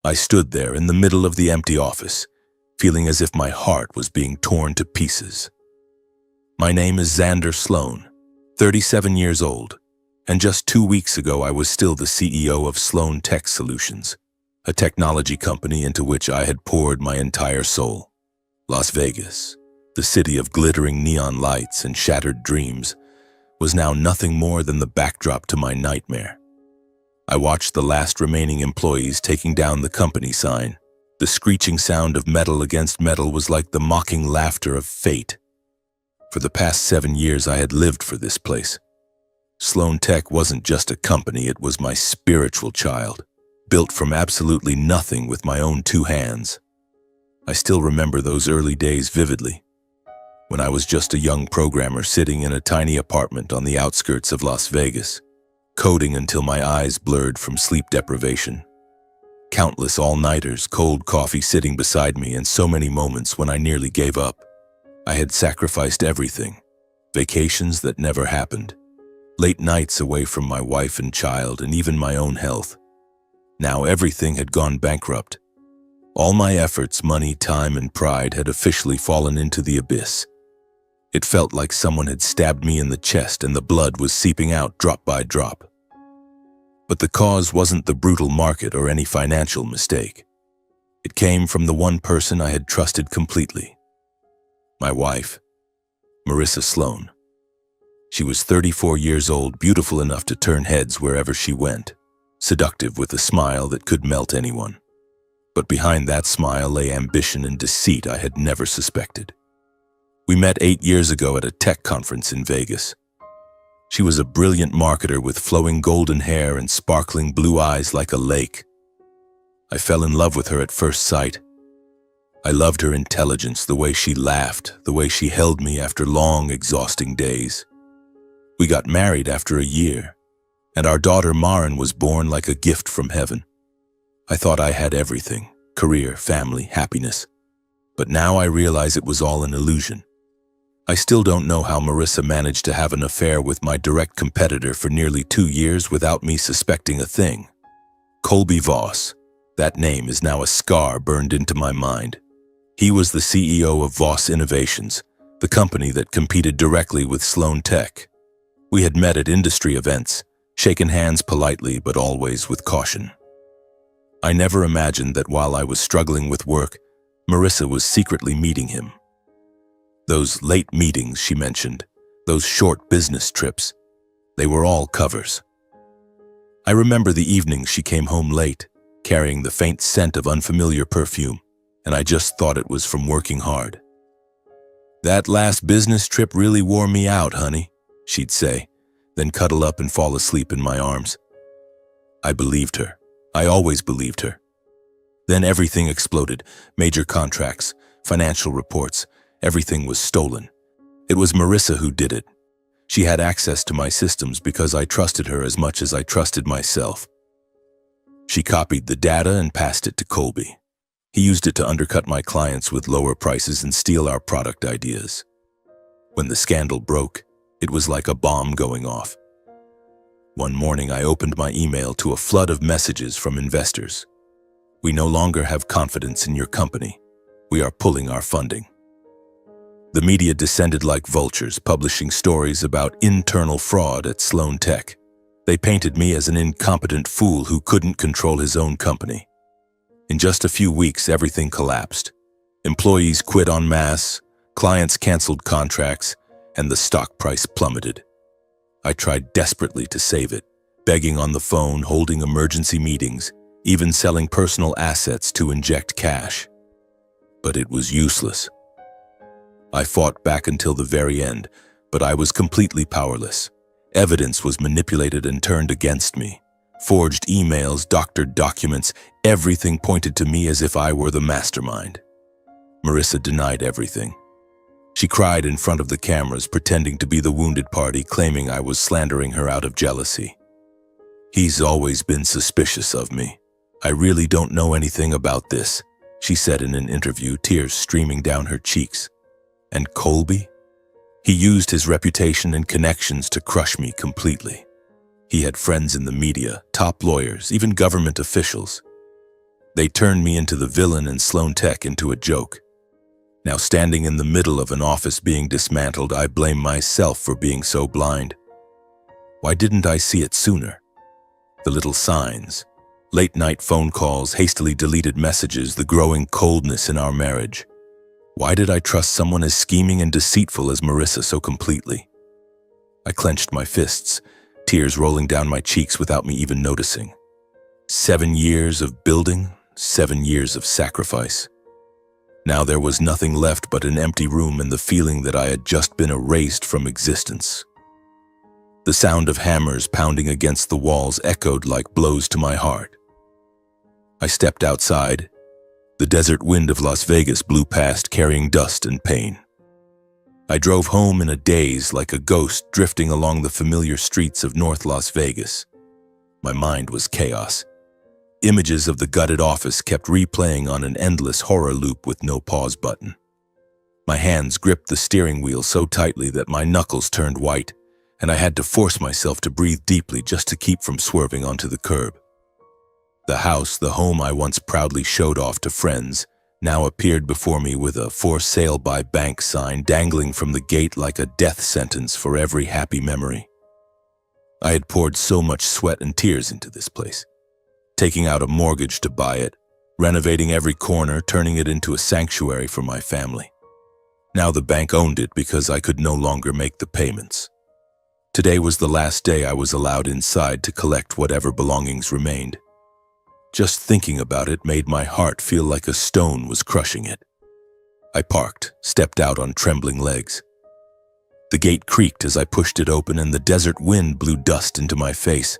I stood there in the middle of the empty office, feeling as if my heart was being torn to pieces. My name is Xander Sloan, 37 years old, and just 2 weeks ago I was still the CEO of Sloan Tech Solutions, a technology company into which I had poured my entire soul. Las Vegas, the city of glittering neon lights and shattered dreams, was now nothing more than the backdrop to my nightmare. I watched the last remaining employees taking down the company sign. The screeching sound of metal against metal was like the mocking laughter of fate. For the past 7 years, I had lived for this place. Sloan Tech wasn't just a company, it was my spiritual child, built from absolutely nothing with my own 2 hands. I still remember those early days vividly, when I was just a young programmer sitting in a tiny apartment on the outskirts of Las Vegas, coding until my eyes blurred from sleep deprivation. Countless all-nighters, cold coffee sitting beside me, and so many moments when I nearly gave up. I had sacrificed everything, vacations that never happened, late nights away from my wife and child, and even my own health. Now everything had gone bankrupt. All my efforts, money, time, and pride had officially fallen into the abyss. It felt like someone had stabbed me in the chest and the blood was seeping out drop by drop. But the cause wasn't the brutal market or any financial mistake. It came from the one person I had trusted completely. My wife, Marissa Sloan. She was 34 years old, beautiful enough to turn heads wherever she went, seductive with a smile that could melt anyone. But behind that smile lay ambition and deceit I had never suspected. We met 8 years ago at a tech conference in Vegas. She was a brilliant marketer with flowing golden hair and sparkling blue eyes like a lake. I fell in love with her at first sight. I loved her intelligence, the way she laughed, the way she held me after long, exhausting days. We got married after a year, and our daughter Maren was born like a gift from heaven. I thought I had everything: career, family, happiness. But now I realize it was all an illusion. I still don't know how Marissa managed to have an affair with my direct competitor for nearly 2 years without me suspecting a thing. Colby Voss. That name is now a scar burned into my mind. He was the CEO of Voss Innovations, the company that competed directly with Sloan Tech. We had met at industry events, shaken hands politely but always with caution. I never imagined that while I was struggling with work, Marissa was secretly meeting him. Those late meetings she mentioned, those short business trips, they were all covers. I remember the evenings she came home late, carrying the faint scent of unfamiliar perfume, and I just thought it was from working hard. "That last business trip really wore me out, honey," she'd say, then cuddle up and fall asleep in my arms. I believed her. I always believed her. Then everything exploded. Major contracts, financial reports, everything was stolen. It was Marissa who did it. She had access to my systems because I trusted her as much as I trusted myself. She copied the data and passed it to Colby. He used it to undercut my clients with lower prices and steal our product ideas. When the scandal broke, it was like a bomb going off. One morning I opened my email to a flood of messages from investors. "We no longer have confidence in your company. We are pulling our funding." The media descended like vultures, publishing stories about internal fraud at Sloan Tech. They painted me as an incompetent fool who couldn't control his own company. In just a few weeks, everything collapsed. Employees quit en masse, clients canceled contracts, and the stock price plummeted. I tried desperately to save it, begging on the phone, holding emergency meetings, even selling personal assets to inject cash. But it was useless. I fought back until the very end, but I was completely powerless. Evidence was manipulated and turned against me. Forged emails, doctored documents, everything pointed to me as if I were the mastermind. Marissa denied everything. She cried in front of the cameras, pretending to be the wounded party, claiming I was slandering her out of jealousy. "He's always been suspicious of me. I really don't know anything about this," she said in an interview, tears streaming down her cheeks. And Colby? He used his reputation and connections to crush me completely. He had friends in the media, top lawyers, even government officials. They turned me into the villain and Sloan Tech into a joke. Now standing in the middle of an office being dismantled, I blame myself for being so blind. Why didn't I see it sooner? The little signs, late-night phone calls, hastily deleted messages, the growing coldness in our marriage. Why did I trust someone as scheming and deceitful as Marissa so completely? I clenched my fists, tears rolling down my cheeks without me even noticing. 7 years of building, 7 years of sacrifice. Now there was nothing left but an empty room and the feeling that I had just been erased from existence. The sound of hammers pounding against the walls echoed like blows to my heart. I stepped outside. The desert wind of Las Vegas blew past, carrying dust and pain. I drove home in a daze, like a ghost drifting along the familiar streets of North Las Vegas. My mind was chaos. Images of the gutted office kept replaying on an endless horror loop with no pause button. My hands gripped the steering wheel so tightly that my knuckles turned white, and I had to force myself to breathe deeply just to keep from swerving onto the curb. The house, the home I once proudly showed off to friends, now appeared before me with a "For Sale by Bank" sign dangling from the gate like a death sentence for every happy memory. I had poured so much sweat and tears into this place, taking out a mortgage to buy it, renovating every corner, turning it into a sanctuary for my family. Now the bank owned it because I could no longer make the payments. Today was the last day I was allowed inside to collect whatever belongings remained. Just thinking about it made my heart feel like a stone was crushing it. I parked, stepped out on trembling legs. The gate creaked as I pushed it open and the desert wind blew dust into my face.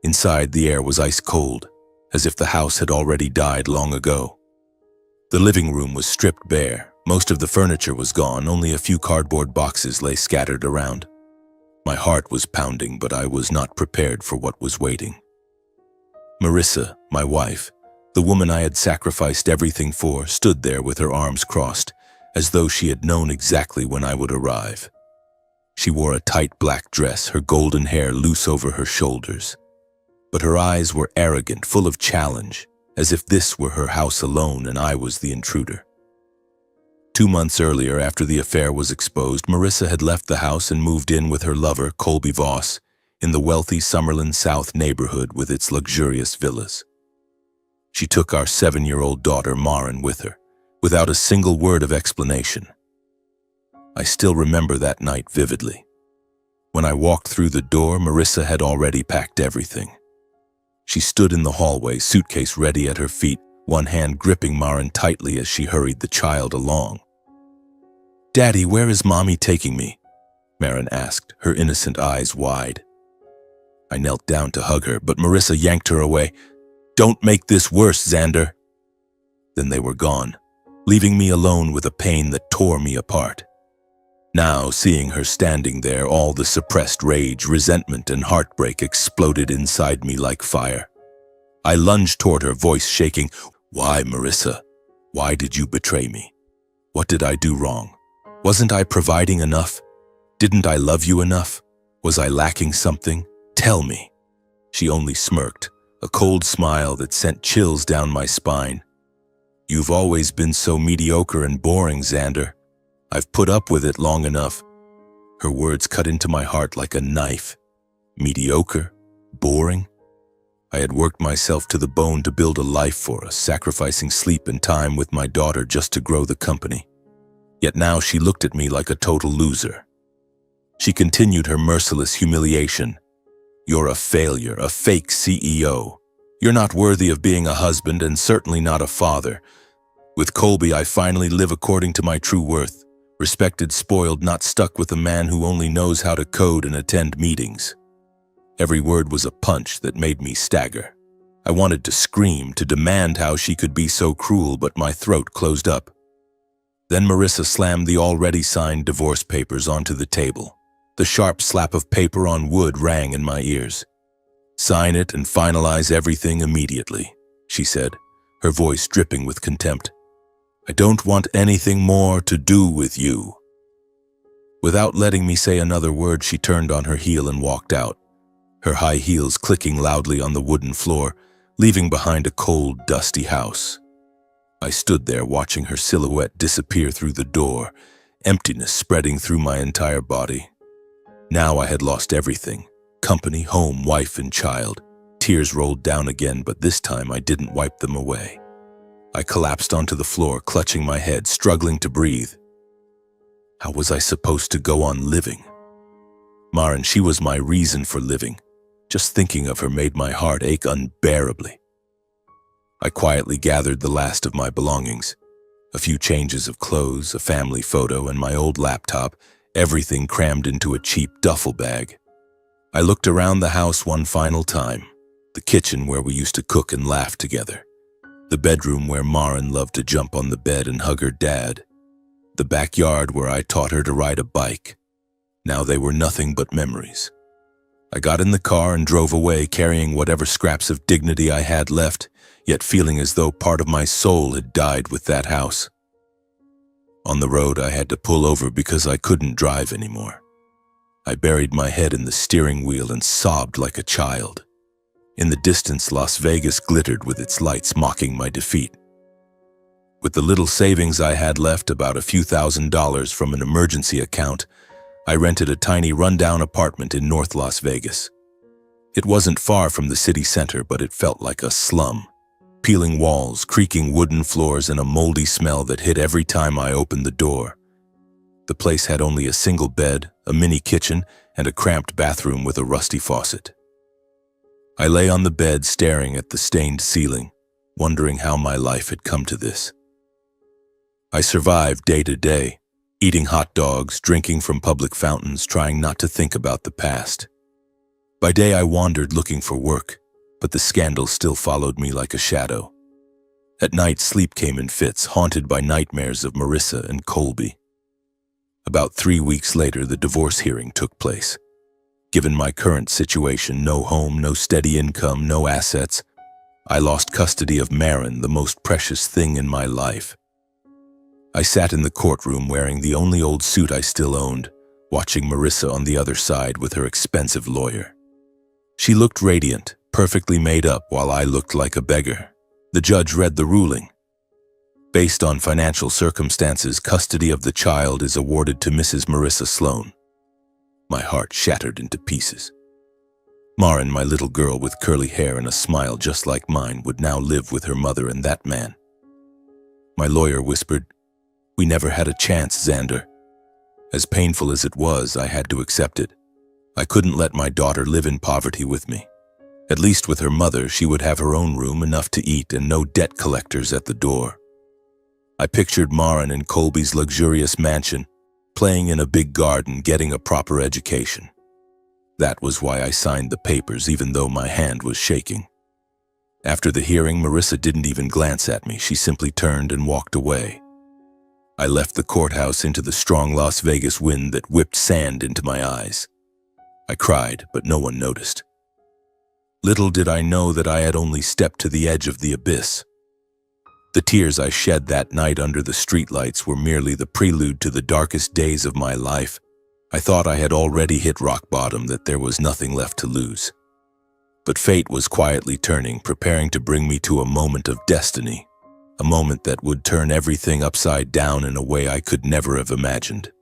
Inside, the air was ice cold, as if the house had already died long ago. The living room was stripped bare. Most of the furniture was gone, only a few cardboard boxes lay scattered around. My heart was pounding, but I was not prepared for what was waiting. Marissa, my wife, the woman I had sacrificed everything for, stood there with her arms crossed, as though she had known exactly when I would arrive. She wore a tight black dress, her golden hair loose over her shoulders. But her eyes were arrogant, full of challenge, as if this were her house alone and I was the intruder. 2 months earlier, after the affair was exposed, Marissa had left the house and moved in with her lover, Colby Voss, in the wealthy Summerlin South neighborhood with its luxurious villas. She took our 7-year-old daughter, Marin, with her, without a single word of explanation. I still remember that night vividly. When I walked through the door, Marissa had already packed everything. She stood in the hallway, suitcase ready at her feet, one hand gripping Marin tightly as she hurried the child along. "Daddy, where is Mommy taking me?" Marin asked, her innocent eyes wide. I knelt down to hug her, but Marissa yanked her away. "Don't make this worse, Xander." Then they were gone, leaving me alone with a pain that tore me apart. Now, seeing her standing there, all the suppressed rage, resentment, and heartbreak exploded inside me like fire. I lunged toward her, voice shaking. "Why, Marissa? Why did you betray me? What did I do wrong? Wasn't I providing enough? Didn't I love you enough? Was I lacking something? Tell me." She only smirked, a cold smile that sent chills down my spine. "You've always been so mediocre and boring, Xander. I've put up with it long enough." Her words cut into my heart like a knife. Mediocre? Boring? I had worked myself to the bone to build a life for us, sacrificing sleep and time with my daughter just to grow the company. Yet now she looked at me like a total loser. She continued her merciless humiliation. "You're a failure, a fake CEO. You're not worthy of being a husband and certainly not a father. With Colby, I finally live according to my true worth. Respected, spoiled, not stuck with a man who only knows how to code and attend meetings." Every word was a punch that made me stagger. I wanted to scream, to demand how she could be so cruel, but my throat closed up. Then Marissa slammed the already signed divorce papers onto the table. The sharp slap of paper on wood rang in my ears. "Sign it and finalize everything immediately," she said, her voice dripping with contempt. "I don't want anything more to do with you." Without letting me say another word, she turned on her heel and walked out, her high heels clicking loudly on the wooden floor, leaving behind a cold, dusty house. I stood there watching her silhouette disappear through the door, emptiness spreading through my entire body. Now I had lost everything: company, home, wife, and child. Tears rolled down again, but this time I didn't wipe them away. I collapsed onto the floor, clutching my head, struggling to breathe. How was I supposed to go on living? Maren, she was my reason for living. Just thinking of her made my heart ache unbearably. I quietly gathered the last of my belongings. A few changes of clothes, a family photo, and my old laptop, everything crammed into a cheap duffel bag. I looked around the house one final time. The kitchen where we used to cook and laugh together. The bedroom where Maren loved to jump on the bed and hug her dad. The backyard where I taught her to ride a bike. Now they were nothing but memories. I got in the car and drove away, carrying whatever scraps of dignity I had left, yet feeling as though part of my soul had died with that house. On the road, I had to pull over because I couldn't drive anymore. I buried my head in the steering wheel and sobbed like a child. In the distance, Las Vegas glittered with its lights, mocking my defeat. With the little savings I had left, about a few $1,000s from an emergency account, I rented a tiny rundown apartment in North Las Vegas. It wasn't far from the city center, but it felt like a slum. Peeling walls, creaking wooden floors, and a moldy smell that hit every time I opened the door. The place had only a single bed, a mini kitchen, and a cramped bathroom with a rusty faucet. I lay on the bed staring at the stained ceiling, wondering how my life had come to this. I survived day to day, eating hot dogs, drinking from public fountains, trying not to think about the past. By day I wandered looking for work, but the scandal still followed me like a shadow. At night, sleep came in fits, haunted by nightmares of Marissa and Colby. About 3 weeks later, the divorce hearing took place. Given my current situation, no home, no steady income, no assets, I lost custody of Maren, the most precious thing in my life. I sat in the courtroom wearing the only old suit I still owned, watching Marissa on the other side with her expensive lawyer. She looked radiant, perfectly made up, while I looked like a beggar. The judge read the ruling. Based on financial circumstances, custody of the child is awarded to Mrs. Marissa Sloan. My heart shattered into pieces. Maren, my little girl with curly hair and a smile just like mine, would now live with her mother and that man. My lawyer whispered, "We never had a chance, Xander." As painful as it was, I had to accept it. I couldn't let my daughter live in poverty with me. At least with her mother, she would have her own room, enough to eat, and no debt collectors at the door. I pictured Maren in Colby's luxurious mansion, playing in a big garden, getting a proper education. That was why I signed the papers, even though my hand was shaking. After the hearing, Marissa didn't even glance at me. She simply turned and walked away. I left the courthouse into the strong Las Vegas wind that whipped sand into my eyes. I cried, but no one noticed. Little did I know that I had only stepped to the edge of the abyss. The tears I shed that night under the streetlights were merely the prelude to the darkest days of my life. I thought I had already hit rock bottom, that there was nothing left to lose. But fate was quietly turning, preparing to bring me to a moment of destiny, a moment that would turn everything upside down in a way I could never have imagined.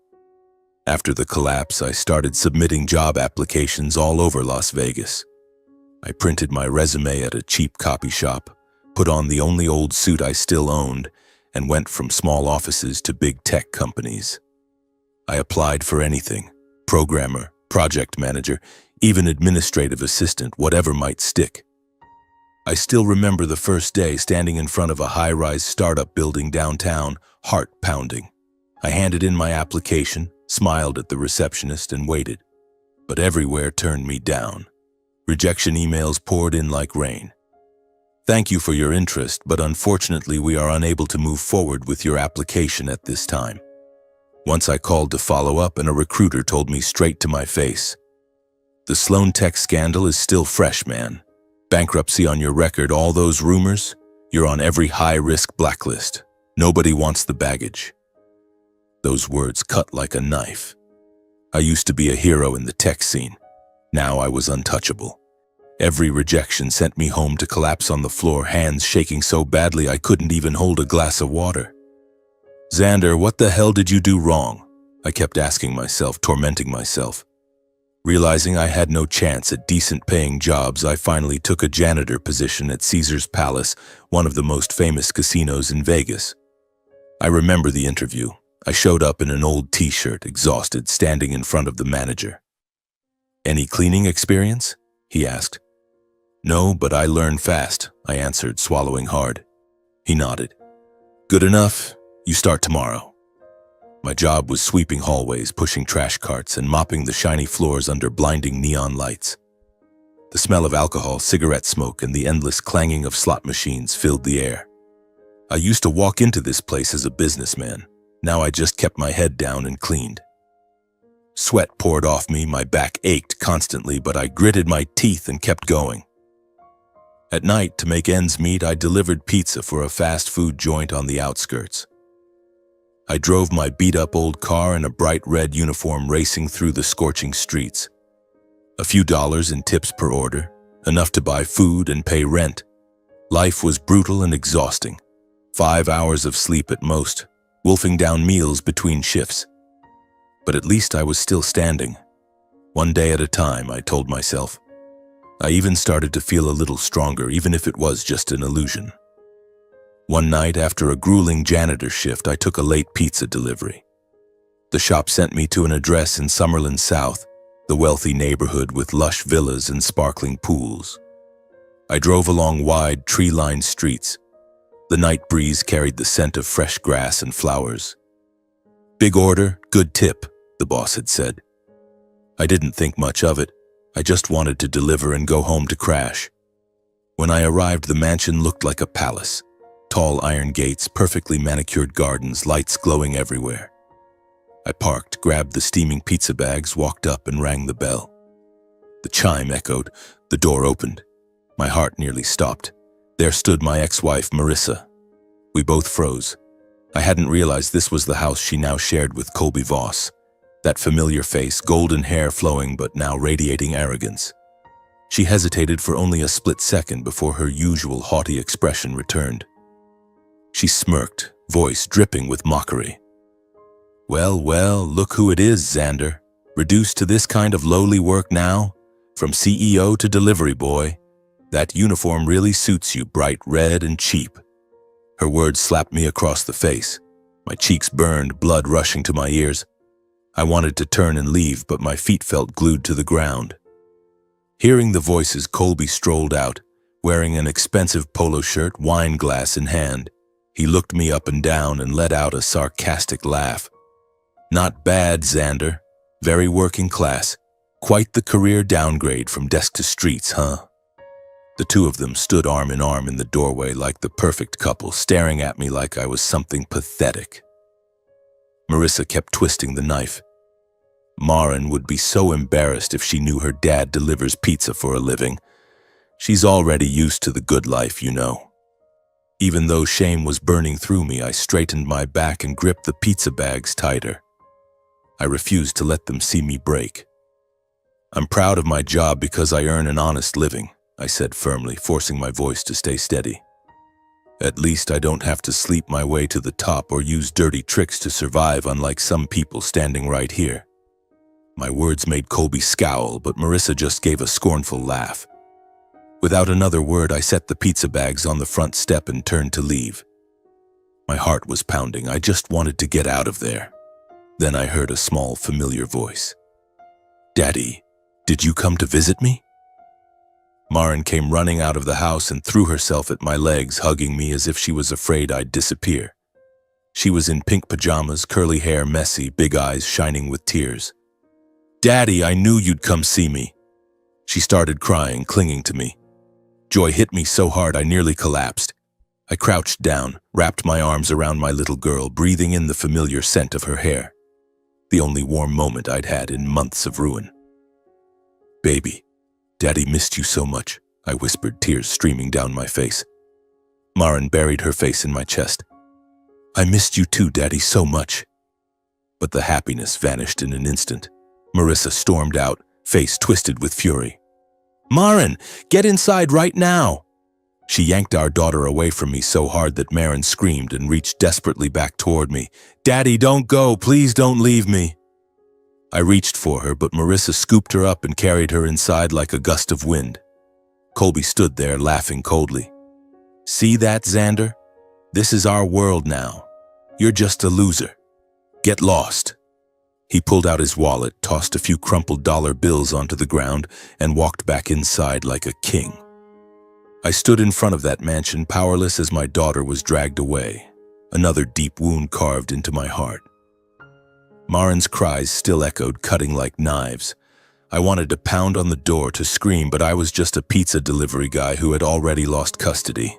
After the collapse, I started submitting job applications all over Las Vegas. I printed my resume at a cheap copy shop, put on the only old suit I still owned, and went from small offices to big tech companies. I applied for anything: programmer, project manager, even administrative assistant, whatever might stick. I still remember the first day standing in front of a high-rise startup building downtown, heart pounding. I handed in my application, smiled at the receptionist, and waited. But everywhere turned me down. Rejection emails poured in like rain. "Thank you for your interest, but unfortunately we are unable to move forward with your application at this time." Once I called to follow up, and a recruiter told me straight to my face, "The Sloan Tech scandal is still fresh, man. Bankruptcy on your record, all those rumors, you're on every high-risk blacklist. Nobody wants the baggage." Those words cut like a knife. I used to be a hero in the tech scene. Now I was untouchable. Every rejection sent me home to collapse on the floor, hands shaking so badly I couldn't even hold a glass of water. "Xander, what the hell did you do wrong?" I kept asking myself, tormenting myself. Realizing I had no chance at decent-paying jobs, I finally took a janitor position at Caesar's Palace, one of the most famous casinos in Vegas. I remember the interview. I showed up in an old t-shirt, exhausted, standing in front of the manager. "Any cleaning experience?" he asked. "No, but I learn fast," I answered, swallowing hard. He nodded. "Good enough. You start tomorrow." My job was sweeping hallways, pushing trash carts, and mopping the shiny floors under blinding neon lights. The smell of alcohol, cigarette smoke, and the endless clanging of slot machines filled the air. I used to walk into this place as a businessman. Now I just kept my head down and cleaned. Sweat poured off me, my back ached constantly, but I gritted my teeth and kept going. At night, to make ends meet, I delivered pizza for a fast food joint on the outskirts. I drove my beat-up old car in a bright red uniform, racing through the scorching streets. A few dollars in tips per order, enough to buy food and pay rent. Life was brutal and exhausting. 5 hours of sleep at most, wolfing down meals between shifts. But at least I was still standing. One day at a time, I told myself. I even started to feel a little stronger, even if it was just an illusion. One night, after a grueling janitor shift, I took a late pizza delivery. The shop sent me to an address in Summerlin South, the wealthy neighborhood with lush villas and sparkling pools. I drove along wide, tree-lined streets. The night breeze carried the scent of fresh grass and flowers. "Big order, good tip," the boss had said. I didn't think much of it. I just wanted to deliver and go home to crash. When I arrived, the mansion looked like a palace. Tall iron gates, perfectly manicured gardens, lights glowing everywhere. I parked, grabbed the steaming pizza bags, walked up and rang the bell. The chime echoed. The door opened. My heart nearly stopped. There stood my ex-wife, Marissa. We both froze. I hadn't realized this was the house she now shared with Colby Voss. That familiar face, golden hair flowing but now radiating arrogance. She hesitated for only a split second before her usual haughty expression returned. She smirked, voice dripping with mockery. "Well, well, look who it is, Xander. Reduced to this kind of lowly work now? From CEO to delivery boy. That uniform really suits you, bright red and cheap." Her words slapped me across the face. My cheeks burned, blood rushing to my ears. I wanted to turn and leave, but my feet felt glued to the ground. Hearing the voices, Colby strolled out, wearing an expensive polo shirt, wine glass in hand. He looked me up and down and let out a sarcastic laugh. "Not bad, Xander. Very working class. Quite the career downgrade from desk to streets, huh?" The two of them stood arm in arm in the doorway like the perfect couple, staring at me like I was something pathetic. Marissa kept twisting the knife. Maren would be so embarrassed if she knew her dad delivers pizza for a living. She's already used to the good life, you know. Even though shame was burning through me, I straightened my back and gripped the pizza bags tighter. I refused to let them see me break. "I'm proud of my job because I earn an honest living," I said firmly, forcing my voice to stay steady. "At least I don't have to sleep my way to the top or use dirty tricks to survive, unlike some people standing right here." My words made Colby scowl, but Marissa just gave a scornful laugh. Without another word, I set the pizza bags on the front step and turned to leave. My heart was pounding. I just wanted to get out of there. Then I heard a small, familiar voice. "Daddy, did you come to visit me?" Maren came running out of the house and threw herself at my legs, hugging me as if she was afraid I'd disappear. She was in pink pajamas, curly hair messy, big eyes shining with tears. "Daddy, I knew you'd come see me." She started crying, clinging to me. Joy hit me so hard I nearly collapsed. I crouched down, wrapped my arms around my little girl, breathing in the familiar scent of her hair. The only warm moment I'd had in months of ruin. "Baby, Daddy missed you so much," I whispered, tears streaming down my face. Maren buried her face in my chest. "I missed you too, Daddy, so much." But the happiness vanished in an instant. Marissa stormed out, face twisted with fury. "Maren, get inside right now!" She yanked our daughter away from me so hard that Maren screamed and reached desperately back toward me. "Daddy, don't go! Please don't leave me!" I reached for her, but Marissa scooped her up and carried her inside like a gust of wind. Colby stood there, laughing coldly. "See that, Xander? This is our world now. You're just a loser. Get lost." He pulled out his wallet, tossed a few crumpled dollar bills onto the ground, and walked back inside like a king. I stood in front of that mansion, powerless as my daughter was dragged away, another deep wound carved into my heart. Maren's cries still echoed, cutting like knives. I wanted to pound on the door to scream, but I was just a pizza delivery guy who had already lost custody.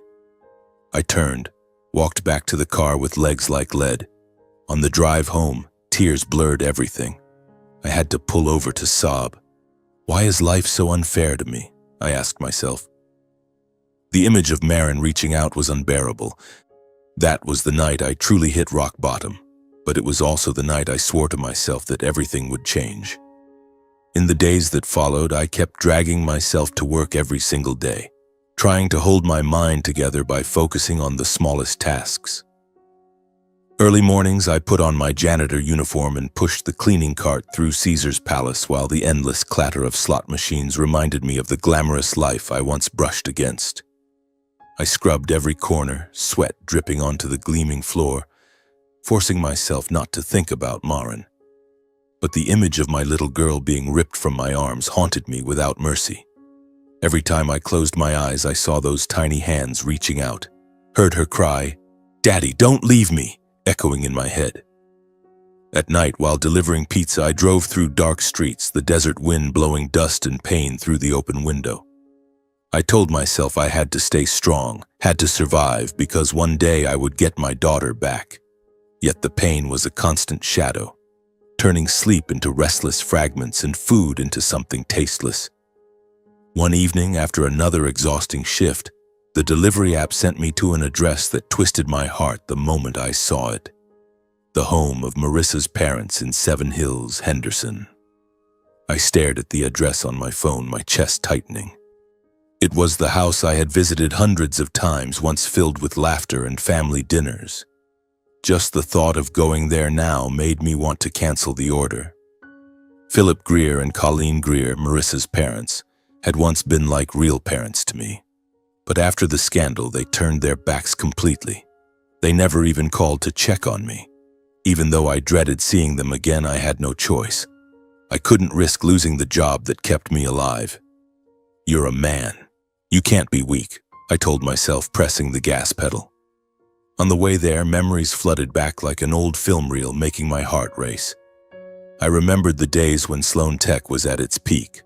I turned, walked back to the car with legs like lead. On the drive home, tears blurred everything. I had to pull over to sob. Why is life so unfair to me? I asked myself. The image of Maren reaching out was unbearable. That was the night I truly hit rock bottom, but it was also the night I swore to myself that everything would change. In the days that followed, I kept dragging myself to work every single day, trying to hold my mind together by focusing on the smallest tasks. Early mornings, I put on my janitor uniform and pushed the cleaning cart through Caesar's Palace while the endless clatter of slot machines reminded me of the glamorous life I once brushed against. I scrubbed every corner, sweat dripping onto the gleaming floor, forcing myself not to think about Maren. But the image of my little girl being ripped from my arms haunted me without mercy. Every time I closed my eyes, I saw those tiny hands reaching out, heard her cry, "Daddy, don't leave me," echoing in my head. At night, while delivering pizza, I drove through dark streets, the desert wind blowing dust and pain through the open window. I told myself I had to stay strong, had to survive, because one day I would get my daughter back. Yet the pain was a constant shadow, turning sleep into restless fragments and food into something tasteless. One evening, after another exhausting shift, the delivery app sent me to an address that twisted my heart the moment I saw it. The home of Marissa's parents in Seven Hills, Henderson. I stared at the address on my phone, my chest tightening. It was the house I had visited hundreds of times, once filled with laughter and family dinners. Just the thought of going there now made me want to cancel the order. Philip Greer and Colleen Greer, Marissa's parents, had once been like real parents to me. But after the scandal, they turned their backs completely. They never even called to check on me. Even though I dreaded seeing them again, I had no choice. I couldn't risk losing the job that kept me alive. "You're a man. You can't be weak," I told myself, pressing the gas pedal. On the way there, memories flooded back like an old film reel, making my heart race. I remembered the days when Sloan Tech was at its peak.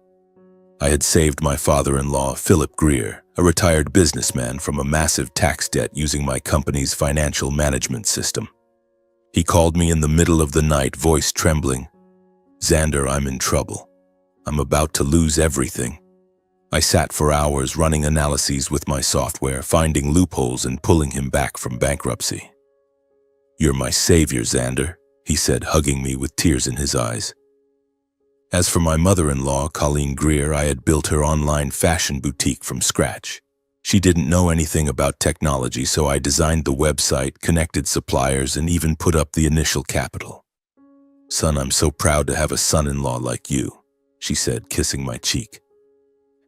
I had saved my father-in-law, Philip Greer, a retired businessman, from a massive tax debt using my company's financial management system. He called me in the middle of the night, voice trembling. "Xander, I'm in trouble. I'm about to lose everything." I sat for hours running analyses with my software, finding loopholes and pulling him back from bankruptcy. "You're my savior, Xander," he said, hugging me with tears in his eyes. As for my mother-in-law, Colleen Greer, I had built her online fashion boutique from scratch. She didn't know anything about technology, so I designed the website, connected suppliers, and even put up the initial capital. "Son, I'm so proud to have a son-in-law like you," she said, kissing my cheek.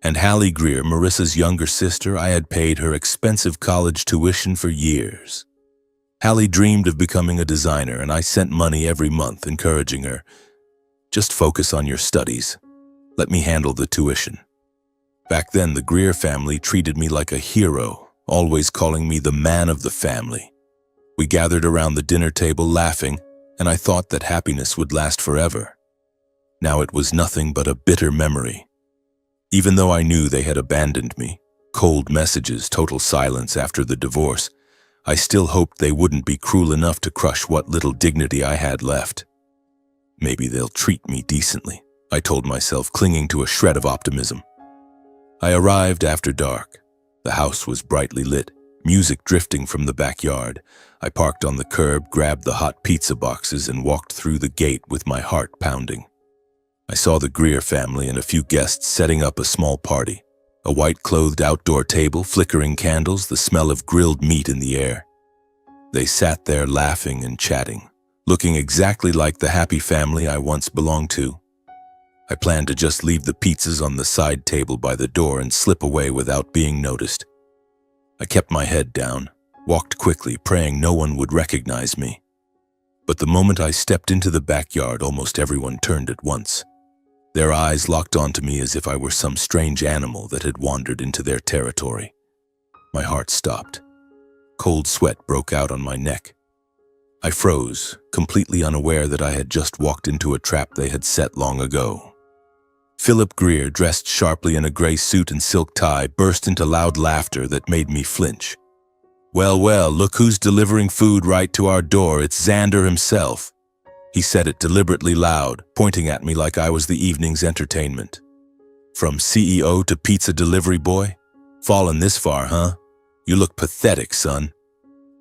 And Hallie Greer, Marissa's younger sister, I had paid her expensive college tuition for years. Hallie dreamed of becoming a designer, and I sent money every month, encouraging her, "Just focus on your studies. Let me handle the tuition." Back then, the Greer family treated me like a hero, always calling me the man of the family. We gathered around the dinner table laughing, and I thought that happiness would last forever. Now it was nothing but a bitter memory. Even though I knew they had abandoned me, cold messages, total silence after the divorce, I still hoped they wouldn't be cruel enough to crush what little dignity I had left. "Maybe they'll treat me decently," I told myself, clinging to a shred of optimism. I arrived after dark. The house was brightly lit, music drifting from the backyard. I parked on the curb, grabbed the hot pizza boxes, and walked through the gate with my heart pounding. I saw the Greer family and a few guests setting up a small party. A white-clothed outdoor table, flickering candles, the smell of grilled meat in the air. They sat there laughing and chatting, looking exactly like the happy family I once belonged to. I planned to just leave the pizzas on the side table by the door and slip away without being noticed. I kept my head down, walked quickly, praying no one would recognize me. But the moment I stepped into the backyard, almost everyone turned at once. Their eyes locked onto me as if I were some strange animal that had wandered into their territory. My heart stopped. Cold sweat broke out on my neck. I froze, completely unaware that I had just walked into a trap they had set long ago. Philip Greer, dressed sharply in a gray suit and silk tie, burst into loud laughter that made me flinch. "Well, well, look who's delivering food right to our door. It's Xander himself." He said it deliberately loud, pointing at me like I was the evening's entertainment. "From CEO to pizza delivery boy? Fallen this far, huh? You look pathetic, son."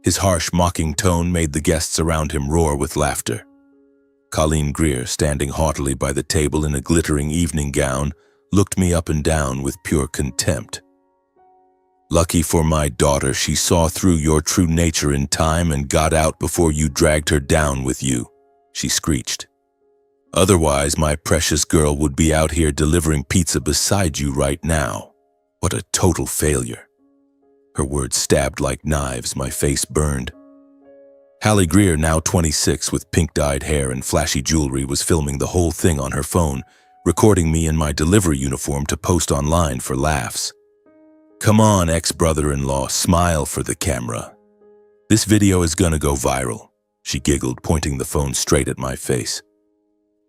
His harsh, mocking tone made the guests around him roar with laughter. Colleen Greer, standing haughtily by the table in a glittering evening gown, looked me up and down with pure contempt. "Lucky for my daughter, she saw through your true nature in time and got out before you dragged her down with you," she screeched. "Otherwise, my precious girl would be out here delivering pizza beside you right now. What a total failure." Her words stabbed like knives, my face burned. Hallie Greer, now 26, with pink-dyed hair and flashy jewelry, was filming the whole thing on her phone, recording me in my delivery uniform to post online for laughs. "Come on, ex-brother-in-law, smile for the camera. This video is gonna go viral," she giggled, pointing the phone straight at my face.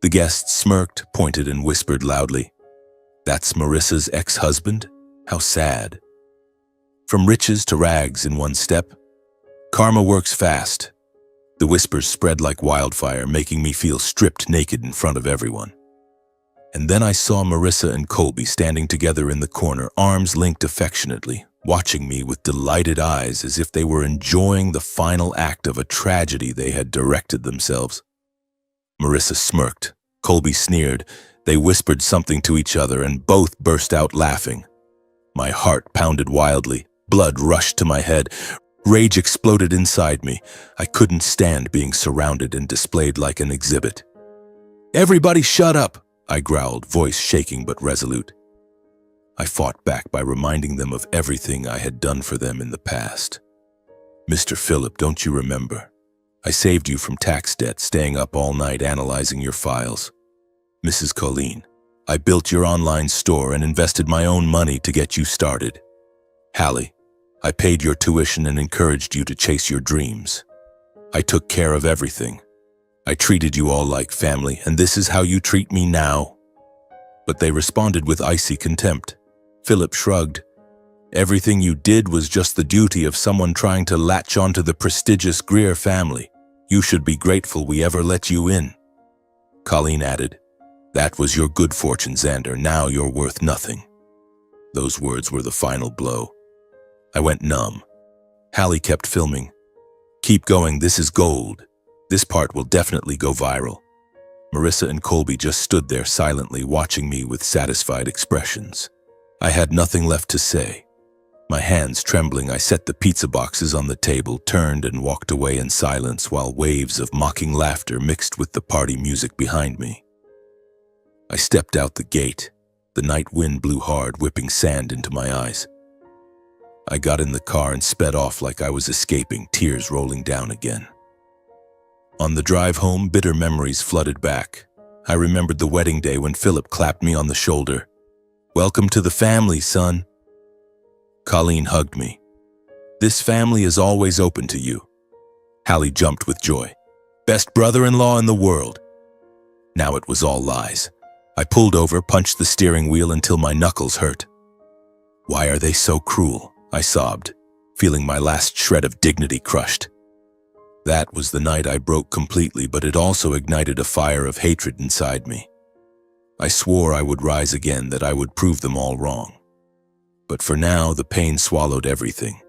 The guests smirked, pointed, and whispered loudly, "That's Marissa's ex-husband? How sad." From riches to rags in one step. Karma works fast. The whispers spread like wildfire, making me feel stripped naked in front of everyone. And then I saw Marissa and Colby standing together in the corner, arms linked affectionately, watching me with delighted eyes as if they were enjoying the final act of a tragedy they had directed themselves. Marissa smirked. Colby sneered. They whispered something to each other and both burst out laughing. My heart pounded wildly. Blood rushed to my head. Rage exploded inside me. I couldn't stand being surrounded and displayed like an exhibit. "Everybody shut up!" I growled, voice shaking but resolute. I fought back by reminding them of everything I had done for them in the past. "Mr. Philip, don't you remember? I saved you from tax debt, staying up all night analyzing your files. Mrs. Colleen, I built your online store and invested my own money to get you started. Hallie, I paid your tuition and encouraged you to chase your dreams. I took care of everything. I treated you all like family, and this is how you treat me now?" But they responded with icy contempt. Philip shrugged. "Everything you did was just the duty of someone trying to latch onto the prestigious Greer family. You should be grateful we ever let you in." Colleen added, "That was your good fortune, Xander. Now you're worth nothing." Those words were the final blow. I went numb. Hallie kept filming. "Keep going, this is gold. This part will definitely go viral." Marissa and Colby just stood there silently, watching me with satisfied expressions. I had nothing left to say. My hands trembling, I set the pizza boxes on the table, turned and walked away in silence while waves of mocking laughter mixed with the party music behind me. I stepped out the gate. The night wind blew hard, whipping sand into my eyes. I got in the car and sped off like I was escaping, tears rolling down again. On the drive home, bitter memories flooded back. I remembered the wedding day when Philip clapped me on the shoulder. "Welcome to the family, son." Colleen hugged me. "This family is always open to you." Hallie jumped with joy. "Best brother-in-law in the world." Now it was all lies. I pulled over, punched the steering wheel until my knuckles hurt. "Why are they so cruel?" I sobbed, feeling my last shred of dignity crushed. That was the night I broke completely, but it also ignited a fire of hatred inside me. I swore I would rise again, that I would prove them all wrong. But for now, the pain swallowed everything,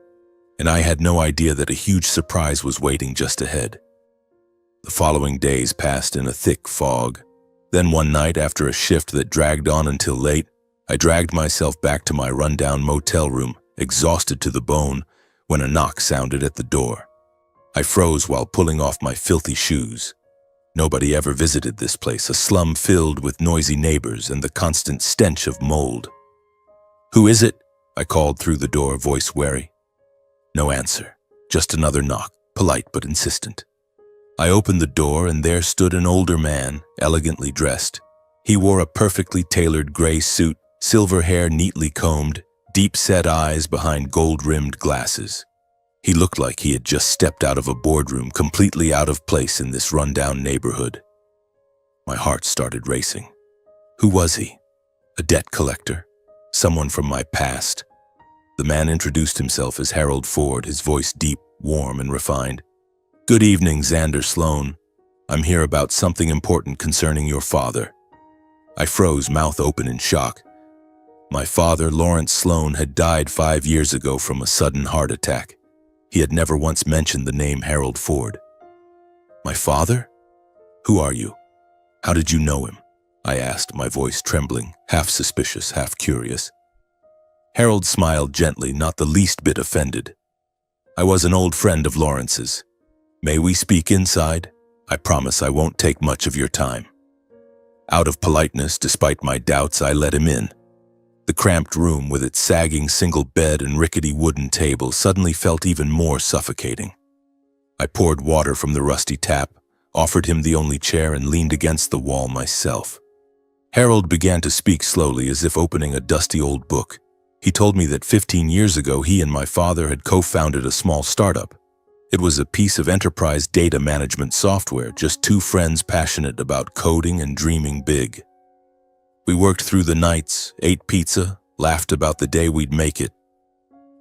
and I had no idea that a huge surprise was waiting just ahead. The following days passed in a thick fog. Then one night, after a shift that dragged on until late, I dragged myself back to my rundown motel room, exhausted to the bone, when a knock sounded at the door. I froze while pulling off my filthy shoes. Nobody ever visited this place, a slum filled with noisy neighbors and the constant stench of mold. "Who is it?" I called through the door, voice wary. No answer, just another knock, polite but insistent. I opened the door and there stood an older man, elegantly dressed. He wore a perfectly tailored gray suit, silver hair neatly combed, deep-set eyes behind gold-rimmed glasses. He looked like he had just stepped out of a boardroom, completely out of place in this rundown neighborhood. My heart started racing. Who was he? A debt collector? Someone from my past? The man introduced himself as Harold Ford, his voice deep, warm, and refined. "Good evening, Xander Sloan. I'm here about something important concerning your father." I froze, mouth open in shock. My father, Lawrence Sloan, had died 5 years ago from a sudden heart attack. He had never once mentioned the name Harold Ford. "My father? Who are you? How did you know him?" I asked, my voice trembling, half suspicious, half curious. Harold smiled gently, not the least bit offended. "I was an old friend of Lawrence's. May we speak inside? I promise I won't take much of your time." Out of politeness, despite my doubts, I let him in. The cramped room with its sagging single bed and rickety wooden table suddenly felt even more suffocating. I poured water from the rusty tap, offered him the only chair, and leaned against the wall myself. Harold began to speak slowly, as if opening a dusty old book. He told me that 15 years ago he and my father had co-founded a small startup. It was a piece of enterprise data management software, just two friends passionate about coding and dreaming big. We worked through the nights, ate pizza, laughed about the day we'd make it.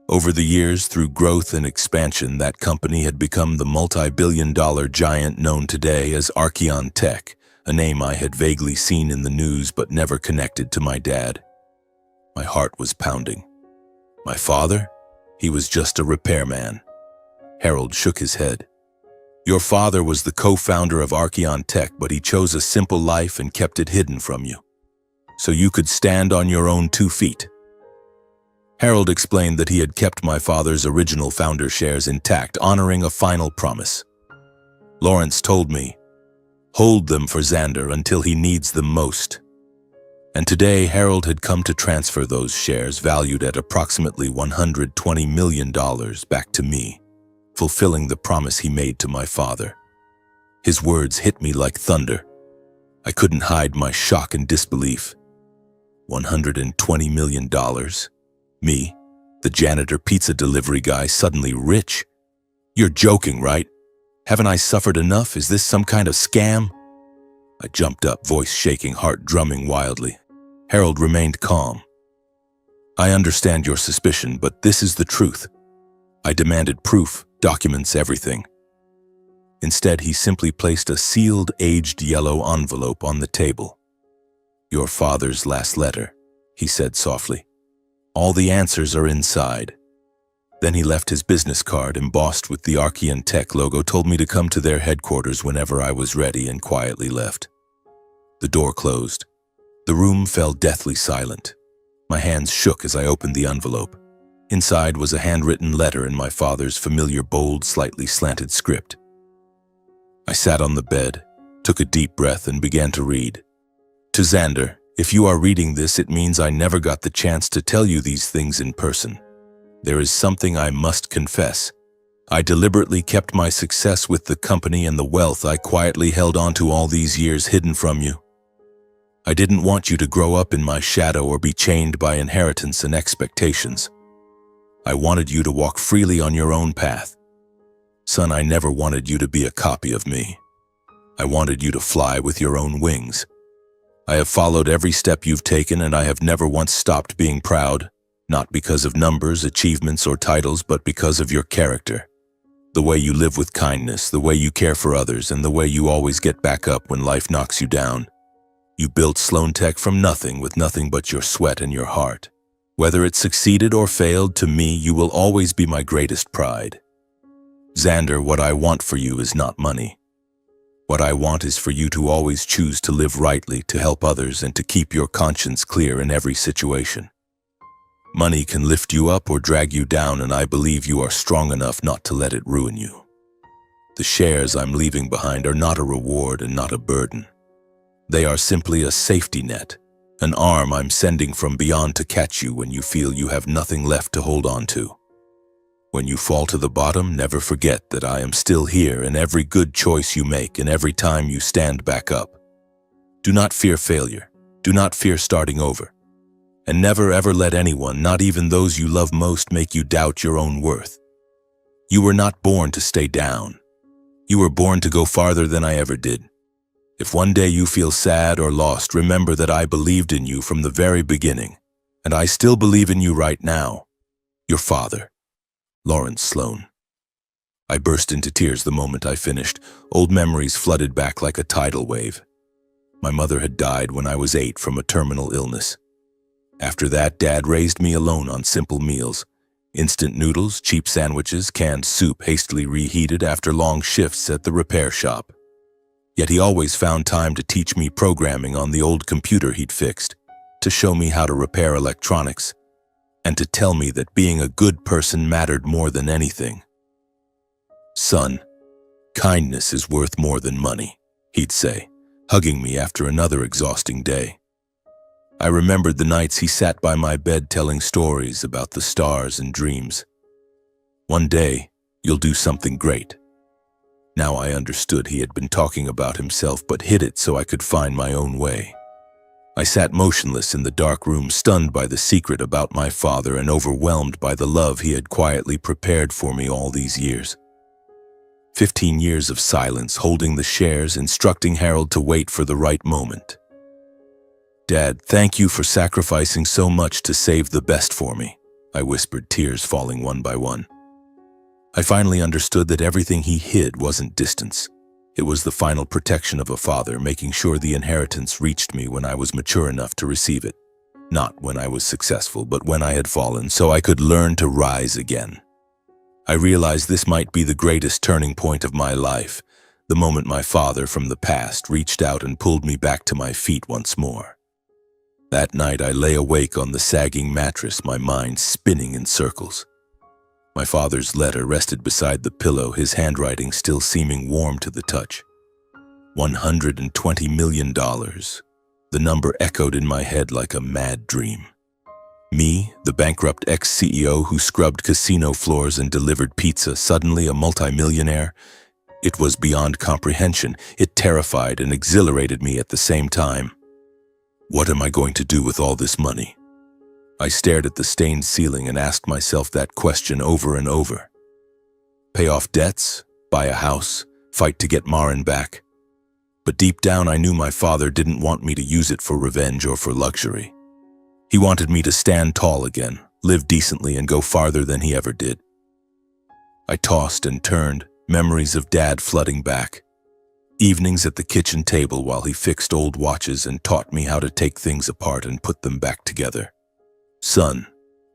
Over the years, through growth and expansion, that company had become the multi-billion-dollar giant known today as Archeon Tech, a name I had vaguely seen in the news but never connected to my dad. My heart was pounding. My father? He was just a repairman. Harold shook his head. "Your father was the co-founder of Archeon Tech, but he chose a simple life and kept it hidden from you, so you could stand on your own 2 feet. Harold explained that he had kept my father's original founder shares intact, honoring a final promise. Lawrence told me, "Hold them for Xander until he needs them most." And today, Harold had come to transfer those shares, valued at approximately $120 million, back to me, fulfilling the promise he made to my father. His words hit me like thunder. I couldn't hide my shock and disbelief. $120 million? Me, the janitor pizza delivery guy, suddenly rich? You're joking, right? Haven't I suffered enough? Is this some kind of scam? I jumped up, voice shaking, heart drumming wildly. Harold remained calm. "I understand your suspicion, but this is the truth." I demanded proof, documents, everything. Instead, he simply placed a sealed, aged yellow envelope on the table. "Your father's last letter," he said softly. "All the answers are inside." Then he left his business card embossed with the Archeon Tech logo, told me to come to their headquarters whenever I was ready, and quietly left. The door closed. The room fell deathly silent. My hands shook as I opened the envelope. Inside was a handwritten letter in my father's familiar, bold, slightly slanted script. I sat on the bed, took a deep breath, and began to read. "To Xander, if you are reading this, it means I never got the chance to tell you these things in person. There is something I must confess. I deliberately kept my success with the company and the wealth I quietly held on to all these years hidden from you. I didn't want you to grow up in my shadow or be chained by inheritance and expectations. I wanted you to walk freely on your own path. Son, I never wanted you to be a copy of me. I wanted you to fly with your own wings. I have followed every step you've taken, and I have never once stopped being proud, not because of numbers, achievements, or titles, but because of your character. The way you live with kindness, the way you care for others, and the way you always get back up when life knocks you down. You built Sloan Tech from nothing, with nothing but your sweat and your heart. Whether it succeeded or failed, to me, you will always be my greatest pride. Xander, what I want for you is not money. What I want is for you to always choose to live rightly, to help others, and to keep your conscience clear in every situation. Money can lift you up or drag you down, and I believe you are strong enough not to let it ruin you. The shares I'm leaving behind are not a reward and not a burden. They are simply a safety net, an arm I'm sending from beyond to catch you when you feel you have nothing left to hold on to. When you fall to the bottom, never forget that I am still here in every good choice you make and every time you stand back up. Do not fear failure. Do not fear starting over. And never ever let anyone, not even those you love most, make you doubt your own worth. You were not born to stay down. You were born to go farther than I ever did. If one day you feel sad or lost, remember that I believed in you from the very beginning, and I still believe in you right now. Your father, Lawrence Sloan. I burst into tears the moment I finished. Old memories flooded back like a tidal wave. My mother had died when I was 8 from a terminal illness. After that, Dad raised me alone on simple meals. Instant noodles, cheap sandwiches, canned soup hastily reheated after long shifts at the repair shop. Yet he always found time to teach me programming on the old computer he'd fixed, to show me how to repair electronics, and to tell me that being a good person mattered more than anything. "Son, kindness is worth more than money," he'd say, hugging me after another exhausting day. I remembered the nights he sat by my bed telling stories about the stars and dreams. "One day, you'll do something great." Now I understood he had been talking about himself but hid it so I could find my own way. I sat motionless in the dark room, stunned by the secret about my father and overwhelmed by the love he had quietly prepared for me all these years. 15 years of silence, holding the shares, instructing Harold to wait for the right moment. "Dad, thank you for sacrificing so much to save the best for me," I whispered, tears falling one by one. I finally understood that everything he hid wasn't distance. It was the final protection of a father, making sure the inheritance reached me when I was mature enough to receive it. Not when I was successful, but when I had fallen, so I could learn to rise again. I realized this might be the greatest turning point of my life, the moment my father from the past reached out and pulled me back to my feet once more. That night I lay awake on the sagging mattress, my mind spinning in circles. My father's letter rested beside the pillow, his handwriting still seeming warm to the touch. $120 million. The number echoed in my head like a mad dream. Me, the bankrupt ex-CEO who scrubbed casino floors and delivered pizza, suddenly a multimillionaire? It was beyond comprehension. It terrified and exhilarated me at the same time. What am I going to do with all this money? I stared at the stained ceiling and asked myself that question over and over. Pay off debts, buy a house, fight to get Marin back. But deep down I knew my father didn't want me to use it for revenge or for luxury. He wanted me to stand tall again, live decently, and go farther than he ever did. I tossed and turned, memories of Dad flooding back. Evenings at the kitchen table while he fixed old watches and taught me how to take things apart and put them back together. "Son,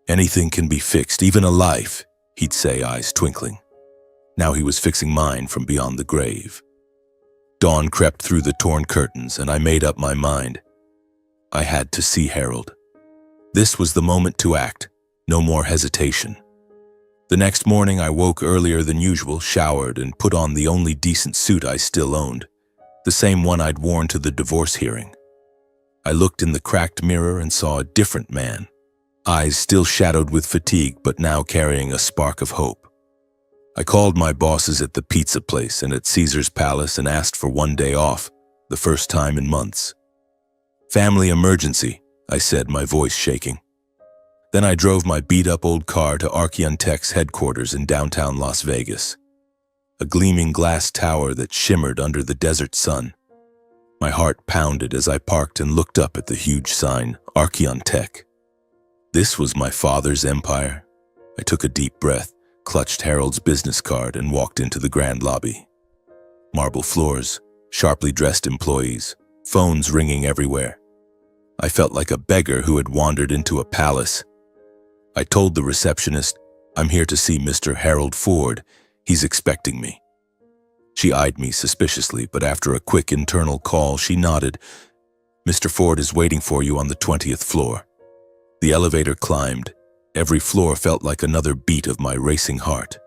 anything can be fixed, even a life," he'd say, eyes twinkling. Now he was fixing mine from beyond the grave. Dawn crept through the torn curtains, and I made up my mind. I had to see Harold. This was the moment to act, no more hesitation. The next morning I woke earlier than usual, showered, and put on the only decent suit I still owned, the same one I'd worn to the divorce hearing. I looked in the cracked mirror and saw a different man, eyes still shadowed with fatigue but now carrying a spark of hope. I called my bosses at the pizza place and at Caesar's Palace and asked for one day off, the first time in months. "Family emergency," I said, my voice shaking. Then I drove my beat-up old car to Archeon-Tech's headquarters in downtown Las Vegas, a gleaming glass tower that shimmered under the desert sun. My heart pounded as I parked and looked up at the huge sign, Archeon-Tech. This was my father's empire. I took a deep breath, clutched Harold's business card, and walked into the grand lobby. Marble floors, sharply dressed employees, phones ringing everywhere. I felt like a beggar who had wandered into a palace. I told the receptionist, "I'm here to see Mr. Harold Ford. He's expecting me." She eyed me suspiciously, but after a quick internal call, she nodded. "Mr. Ford is waiting for you on the 20th floor." The elevator climbed. Every floor felt like another beat of my racing heart.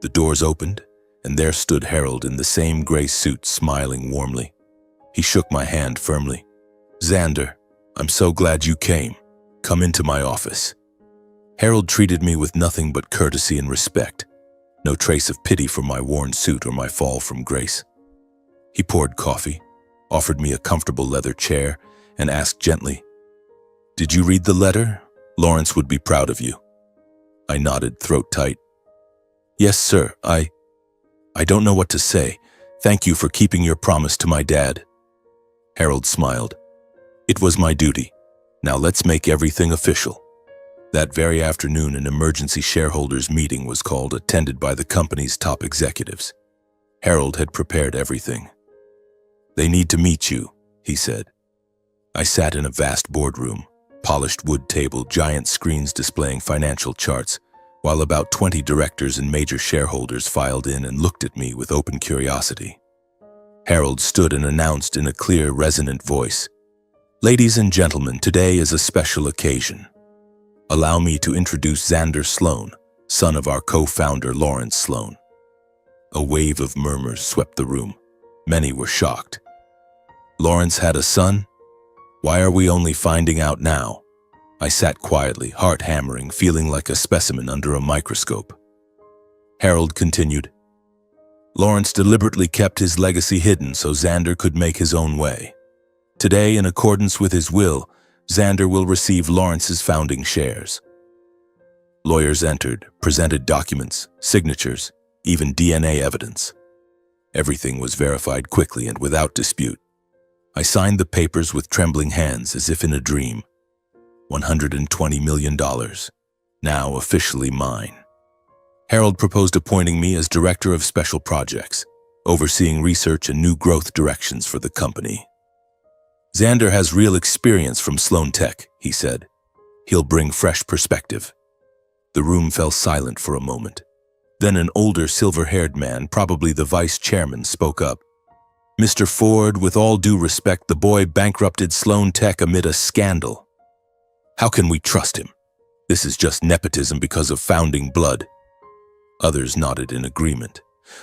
The doors opened, and there stood Harold in the same gray suit, smiling warmly. He shook my hand firmly. "Xander, I'm so glad you came. Come into my office." Harold treated me with nothing but courtesy and respect. No trace of pity for my worn suit or my fall from grace. He poured coffee, offered me a comfortable leather chair, and asked gently, "Did you read the letter? Lawrence would be proud of you." I nodded, throat tight. "Yes, sir. I don't know what to say. Thank you for keeping your promise to my dad." Harold smiled. "It was my duty. Now let's make everything official." That very afternoon, an emergency shareholders meeting was called, attended by the company's top executives. Harold had prepared everything. "They need to meet you," he said. I sat in a vast boardroom, polished wood table, giant screens displaying financial charts, while about 20 directors and major shareholders filed in and looked at me with open curiosity. Harold stood and announced in a clear, resonant voice, "Ladies and gentlemen, today is a special occasion. Allow me to introduce Xander Sloan, son of our co-founder Lawrence Sloan." A wave of murmurs swept the room. Many were shocked. Lawrence had a son? Why are we only finding out now? I sat quietly, heart hammering, feeling like a specimen under a microscope. Harold continued, "Lawrence deliberately kept his legacy hidden so Xander could make his own way. Today, in accordance with his will, Xander will receive Lawrence's founding shares." Lawyers entered, presented documents, signatures, even DNA evidence. Everything was verified quickly and without dispute. I signed the papers with trembling hands as if in a dream. $120 million, now officially mine. Harold proposed appointing me as Director of Special Projects, overseeing research and new growth directions for the company. "Xander has real experience from Sloan Tech," he said. "He'll bring fresh perspective." The room fell silent for a moment. Then an older, silver-haired man, probably the vice chairman, spoke up. "Mr. Ford, with all due respect, the boy bankrupted Sloan Tech amid a scandal. How can we trust him? This is just nepotism because of founding blood." Others nodded in agreement.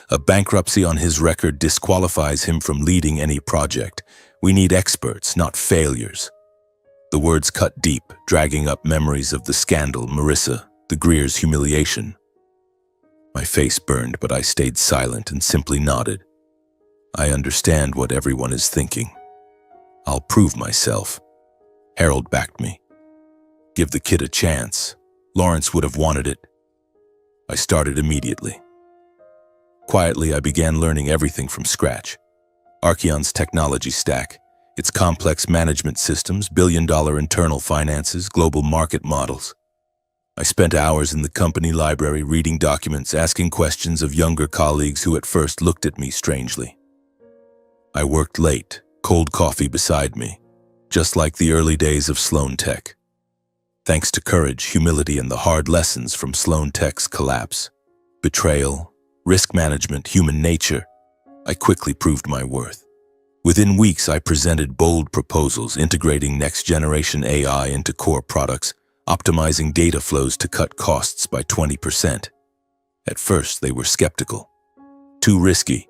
"A bankruptcy on his record disqualifies him from leading any project. We need experts, not failures." The words cut deep, dragging up memories of the scandal, Marissa, the Greer's humiliation. My face burned, but I stayed silent and simply nodded. I understand what everyone is thinking. I'll prove myself. Harold backed me. Give the kid a chance. Lawrence would have wanted it. I started immediately. Quietly, I began learning everything from scratch. Archeon's technology stack, its complex management systems, billion-dollar internal finances, global market models. I spent hours in the company library reading documents, asking questions of younger colleagues who at first looked at me strangely. I worked late, cold coffee beside me, just like the early days of Sloan Tech. Thanks to courage, humility, and the hard lessons from Sloan Tech's collapse, betrayal, risk management, human nature, I quickly proved my worth. Within weeks, I presented bold proposals integrating next-generation AI into core products, optimizing data flows to cut costs by 20%. At first, they were skeptical. Too risky.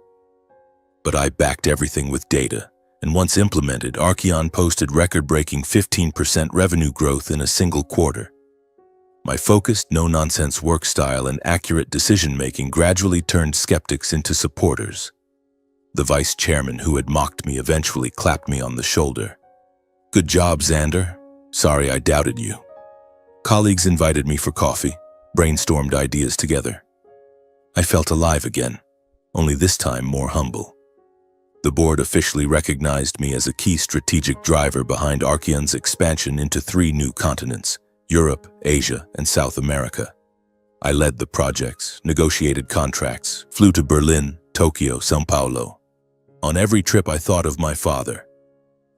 But I backed everything with data, and once implemented, Archeon posted record-breaking 15% revenue growth in a single quarter. My focused, no-nonsense work style and accurate decision-making gradually turned skeptics into supporters. The vice chairman who had mocked me eventually clapped me on the shoulder. "Good job, Xander. Sorry I doubted you." Colleagues invited me for coffee, brainstormed ideas together. I felt alive again, only this time more humble. The board officially recognized me as a key strategic driver behind Archeon's expansion into 3 new continents, Europe, Asia, and South America. I led the projects, negotiated contracts, flew to Berlin, Tokyo, São Paulo. On every trip I thought of my father.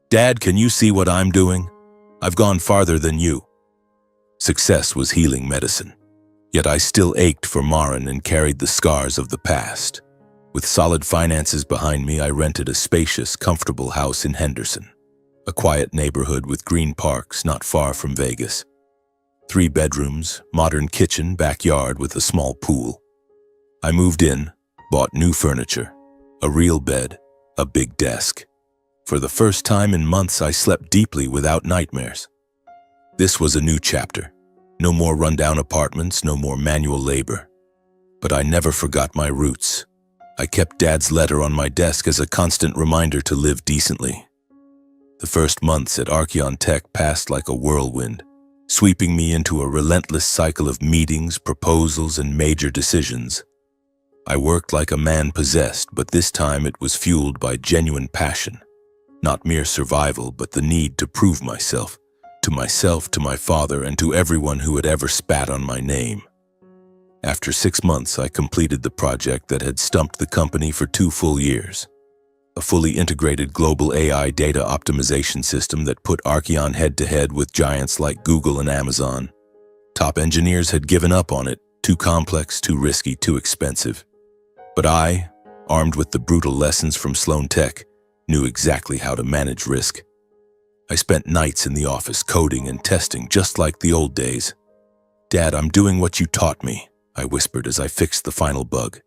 "Dad, can you see what I'm doing? I've gone farther than you." Success was healing medicine, yet I still ached for Maren and carried the scars of the past. With solid finances behind me, I rented a spacious, comfortable house in Henderson, a quiet neighborhood with green parks not far from Vegas. 3 bedrooms, modern kitchen, backyard with a small pool. I moved in, bought new furniture, a real bed, a big desk. For the first time in months, I slept deeply without nightmares. This was a new chapter. No more rundown apartments, no more manual labor. But I never forgot my roots. I kept Dad's letter on my desk as a constant reminder to live decently. The first months at Archeon Tech passed like a whirlwind, sweeping me into a relentless cycle of meetings, proposals, and major decisions. I worked like a man possessed, but this time it was fueled by genuine passion. Not mere survival, but the need to prove myself, to my father, and to everyone who had ever spat on my name. After 6 months, I completed the project that had stumped the company for 2 full years. A fully integrated global AI data optimization system that put Archeon head-to-head with giants like Google and Amazon. Top engineers had given up on it, too complex, too risky, too expensive. But I, armed with the brutal lessons from Sloan Tech, knew exactly how to manage risk. I spent nights in the office coding and testing just like the old days. "Dad, I'm doing what you taught me," I whispered as I fixed the final bug.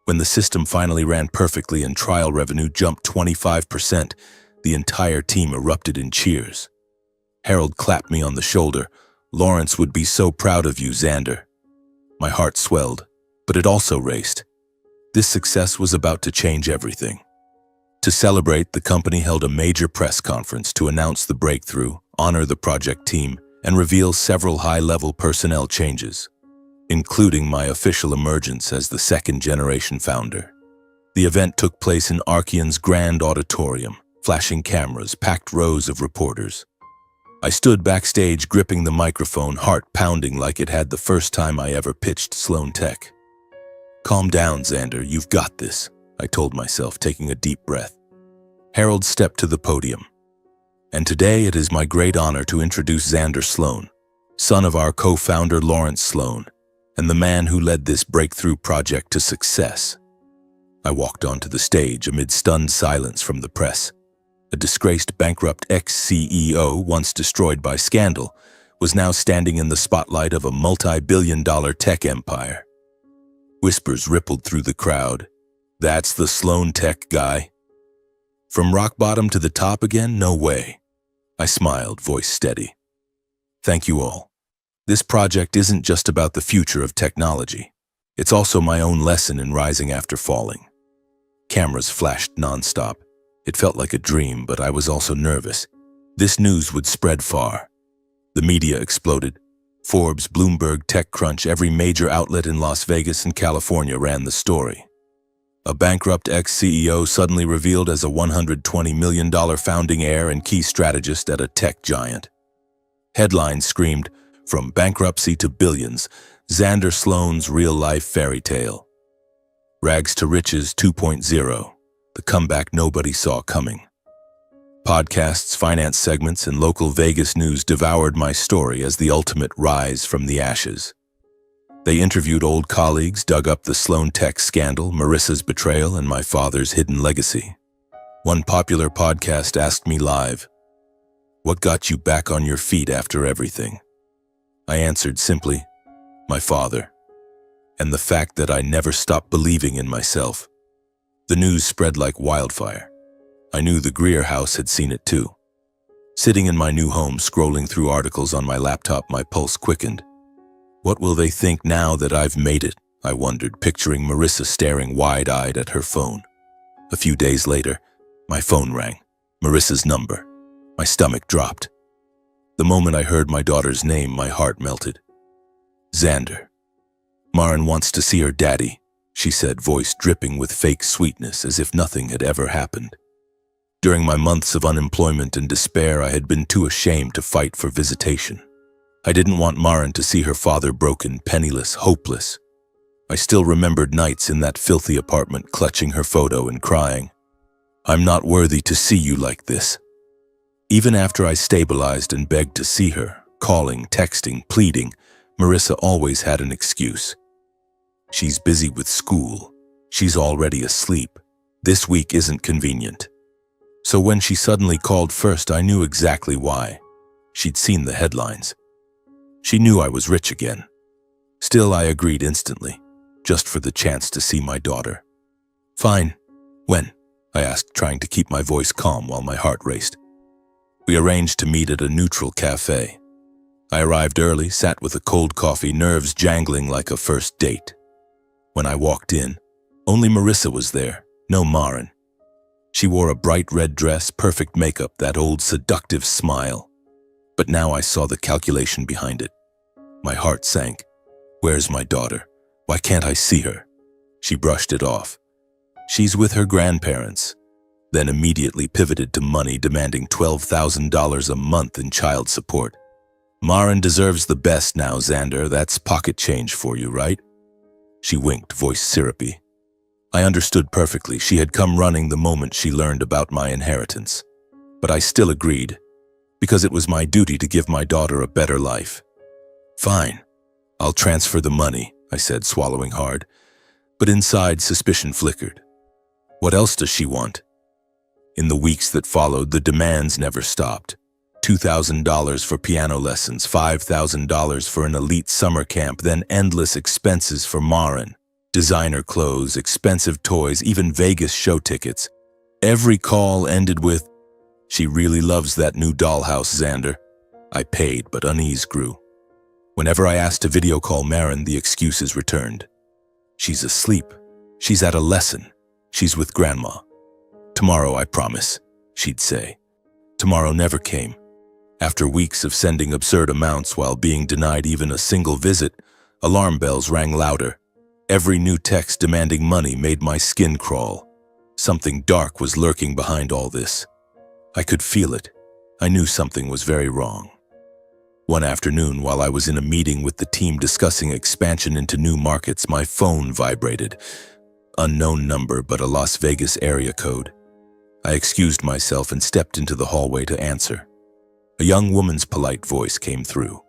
When the system finally ran perfectly and trial revenue jumped 25%, the entire team erupted in cheers. Harold clapped me on the shoulder. "Lawrence would be so proud of you, Xander." My heart swelled, but it also raced. This success was about to change everything. To celebrate, the company held a major press conference to announce the breakthrough, honor the project team, and reveal several high-level personnel changes, including my official emergence as the second-generation founder. The event took place in Archeon's grand auditorium, flashing cameras, packed rows of reporters. I stood backstage gripping the microphone, heart pounding like it had the first time I ever pitched Sloan Tech. "Calm down, Xander, you've got this," I told myself, taking a deep breath. Harold stepped to the podium. "And today it is my great honor to introduce Xander Sloan, son of our co-founder Lawrence Sloan, and the man who led this breakthrough project to success." I walked onto the stage amid stunned silence from the press. A disgraced, bankrupt ex-CEO, once destroyed by scandal, was now standing in the spotlight of a multi-billion-dollar tech empire. Whispers rippled through the crowd. "That's the Sloan Tech guy." From rock bottom to the top again? No way. I smiled, voice steady. "Thank you all. This project isn't just about the future of technology. It's also my own lesson in rising after falling." Cameras flashed nonstop. It felt like a dream, but I was also nervous. This news would spread far. The media exploded. Forbes, Bloomberg, TechCrunch, every major outlet in Las Vegas and California ran the story. A bankrupt ex-CEO suddenly revealed as a $120 million founding heir and key strategist at a tech giant. Headlines screamed, "From bankruptcy to billions, Xander Sloan's real-life fairy tale." Rags to Riches 2.0, the comeback nobody saw coming. Podcasts, finance segments, and local Vegas news devoured my story as the ultimate rise from the ashes. They interviewed old colleagues, dug up the Sloan Tech scandal, Marissa's betrayal, and my father's hidden legacy. One popular podcast asked me live, "What got you back on your feet after everything?" I answered simply, "My father," and the fact that I never stopped believing in myself. The news spread like wildfire. I knew the Greer house had seen it too. Sitting in my new home, scrolling through articles on my laptop, my pulse quickened. What will they think now that I've made it? I wondered, picturing Marissa staring wide-eyed at her phone. A few days later, my phone rang. Marissa's number. My stomach dropped. The moment I heard my daughter's name, my heart melted. "Xander. Maren wants to see her daddy," she said, voice dripping with fake sweetness as if nothing had ever happened. During my months of unemployment and despair, I had been too ashamed to fight for visitation. I didn't want Maren to see her father broken, penniless, hopeless. I still remembered nights in that filthy apartment, clutching her photo and crying, "I'm not worthy to see you like this." Even after I stabilized and begged to see her, calling, texting, pleading, Marissa always had an excuse. "She's busy with school. She's already asleep. This week isn't convenient. So when she suddenly called first, I knew exactly why. She'd seen the headlines. She knew I was rich again. Still, I agreed instantly, just for the chance to see my daughter. Fine. When? I asked, trying to keep my voice calm while my heart raced. We arranged to meet at a neutral cafe. I arrived early, sat with a cold coffee, nerves jangling like a first date. When I walked in, only Marissa was there, no Maren. She wore a bright red dress, perfect makeup, that old seductive smile. But now I saw the calculation behind it. My heart sank. Where's my daughter? Why can't I see her? She brushed it off. She's with her grandparents. Then immediately pivoted to money, demanding $12,000 a month in child support. Maren deserves the best now, Xander. That's pocket change for you, right? She winked, voice syrupy. I understood perfectly. She had come running the moment she learned about my inheritance. But I still agreed, because it was my duty to give my daughter a better life. Fine. I'll transfer the money, I said, swallowing hard. But inside, suspicion flickered. What else does she want? In the weeks that followed, the demands never stopped. $2,000 for piano lessons, $5,000 for an elite summer camp, then endless expenses for Maren. Designer clothes, expensive toys, even Vegas show tickets. Every call ended with, "She really loves that new dollhouse, Xander." I paid, but unease grew. Whenever I asked to video call Maren, the excuses returned. She's asleep. She's at a lesson. She's with Grandma. Tomorrow, I promise, she'd say. Tomorrow never came. After weeks of sending absurd amounts while being denied even a single visit, alarm bells rang louder. Every new text demanding money made my skin crawl. Something dark was lurking behind all this. I could feel it. I knew something was very wrong. One afternoon, while I was in a meeting with the team discussing expansion into new markets, my phone vibrated. Unknown number, but a Las Vegas area code. I excused myself and stepped into the hallway to answer. A young woman's polite voice came through.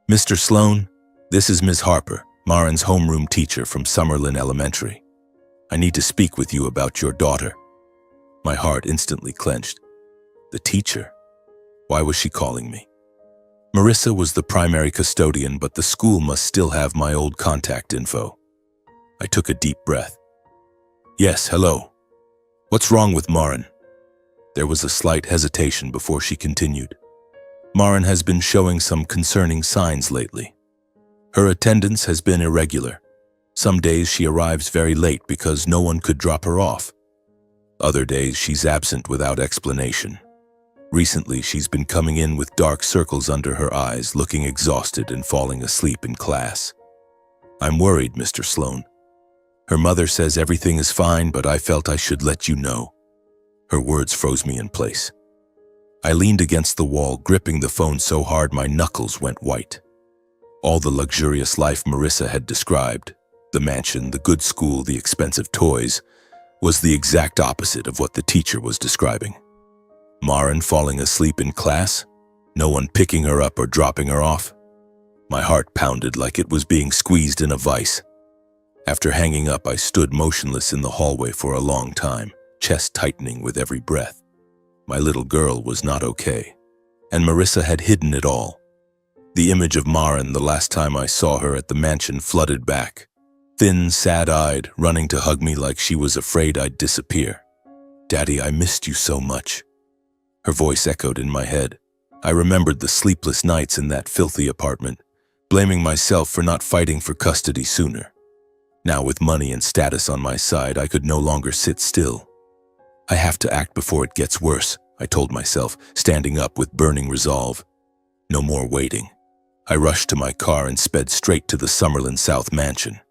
"Mr. Sloan, this is Ms. Harper, Maren's homeroom teacher from Summerlin Elementary. I need to speak with you about your daughter." My heart instantly clenched. The teacher? Why was she calling me? Marissa was the primary custodian, but the school must still have my old contact info. I took a deep breath. "Yes, hello. What's wrong with Maren?" There was a slight hesitation before she continued. "Maren has been showing some concerning signs lately. Her attendance has been irregular. Some days she arrives very late because no one could drop her off. Other days she's absent without explanation. Recently she's been coming in with dark circles under her eyes, looking exhausted and falling asleep in class. I'm worried, Mr. Sloan. Her mother says everything is fine, but I felt I should let you know." Her words froze me in place. I leaned against the wall, gripping the phone so hard my knuckles went white. All the luxurious life Marissa had described, the mansion, the good school, the expensive toys, was the exact opposite of what the teacher was describing. Maren falling asleep in class, no one picking her up or dropping her off. My heart pounded like it was being squeezed in a vice. After hanging up, I stood motionless in the hallway for a long time, chest tightening with every breath. My little girl was not okay, and Marissa had hidden it all. The image of Maren the last time I saw her at the mansion flooded back, thin, sad-eyed, running to hug me like she was afraid I'd disappear. "Daddy, I missed you so much." Her voice echoed in my head. I remembered the sleepless nights in that filthy apartment, blaming myself for not fighting for custody sooner. Now, with money and status on my side, I could no longer sit still. I have to act before it gets worse, I told myself, standing up with burning resolve. No more waiting. I rushed to my car and sped straight to the Summerlin South mansion.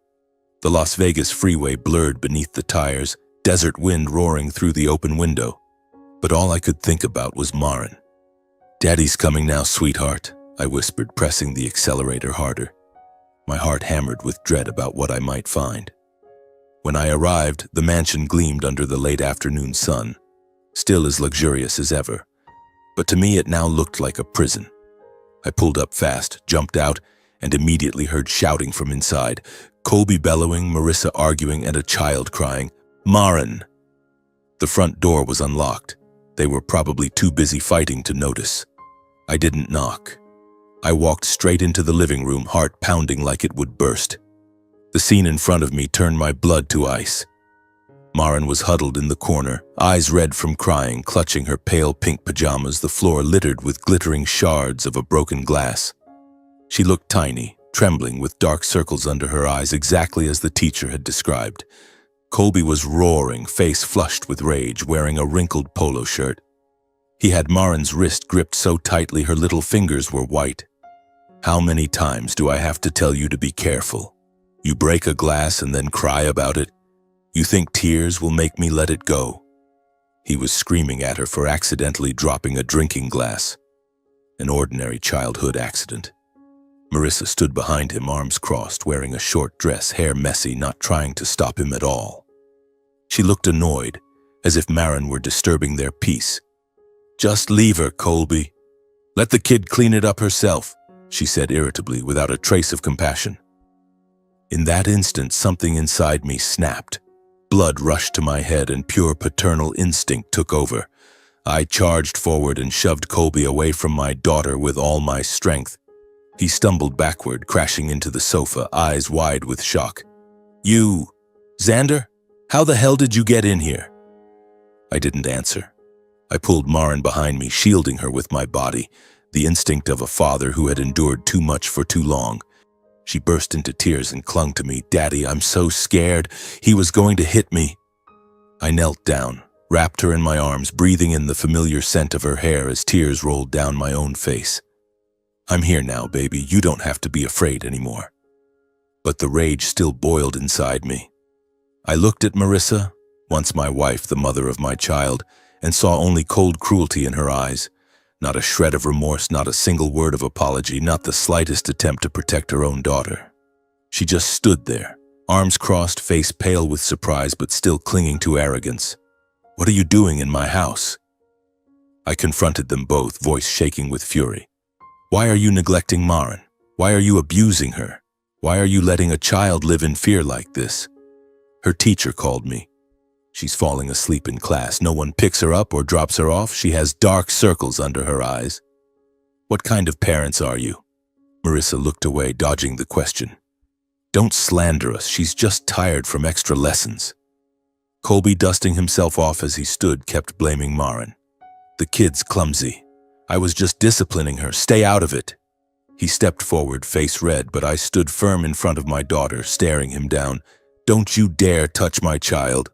The Las Vegas freeway blurred beneath the tires, desert wind roaring through the open window. But all I could think about was Maren. "Daddy's coming now, sweetheart," I whispered, pressing the accelerator harder. My heart hammered with dread about what I might find. When I arrived, the mansion gleamed under the late afternoon sun, still as luxurious as ever. But to me it now looked like a prison. I pulled up fast, jumped out, and immediately heard shouting from inside. Colby bellowing, Marissa arguing, and a child crying, "Maren!" The front door was unlocked. They were probably too busy fighting to notice. I didn't knock. I walked straight into the living room, heart pounding like it would burst. The scene in front of me turned my blood to ice. Maren was huddled in the corner, eyes red from crying, clutching her pale pink pajamas, the floor littered with glittering shards of a broken glass. She looked tiny, trembling with dark circles under her eyes, exactly as the teacher had described. Colby was roaring, face flushed with rage, wearing a wrinkled polo shirt. He had Maren's wrist gripped so tightly her little fingers were white. "How many times do I have to tell you to be careful? You break a glass and then cry about it? You think tears will make me let it go?" He was screaming at her for accidentally dropping a drinking glass. An ordinary childhood accident. Marissa stood behind him, arms crossed, wearing a short dress, hair messy, not trying to stop him at all. She looked annoyed, as if Maren were disturbing their peace. "Just leave her, Colby. Let the kid clean it up herself," she said irritably, without a trace of compassion. In that instant, something inside me snapped. Blood rushed to my head and pure paternal instinct took over. I charged forward and shoved Colby away from my daughter with all my strength. He stumbled backward, crashing into the sofa, eyes wide with shock. "You, Xander? How the hell did you get in here?" I didn't answer. I pulled Maren behind me, shielding her with my body, the instinct of a father who had endured too much for too long. She burst into tears and clung to me. "Daddy, I'm so scared. He was going to hit me." I knelt down, wrapped her in my arms, breathing in the familiar scent of her hair as tears rolled down my own face. "I'm here now, baby. You don't have to be afraid anymore." But the rage still boiled inside me. I looked at Marissa, once my wife, the mother of my child, and saw only cold cruelty in her eyes. Not a shred of remorse, not a single word of apology, not the slightest attempt to protect her own daughter. She just stood there, arms crossed, face pale with surprise, but still clinging to arrogance. "What are you doing in my house?" I confronted them both, voice shaking with fury. "Why are you neglecting Maren? Why are you abusing her? Why are you letting a child live in fear like this? Her teacher called me. She's falling asleep in class. No one picks her up or drops her off. She has dark circles under her eyes." "What kind of parents are you?" Marissa looked away, dodging the question. "Don't slander us. She's just tired from extra lessons." Colby, dusting himself off as he stood, kept blaming Maren. "The kid's clumsy. I was just disciplining her. Stay out of it." He stepped forward, face red, but I stood firm in front of my daughter, staring him down. "Don't you dare touch my child."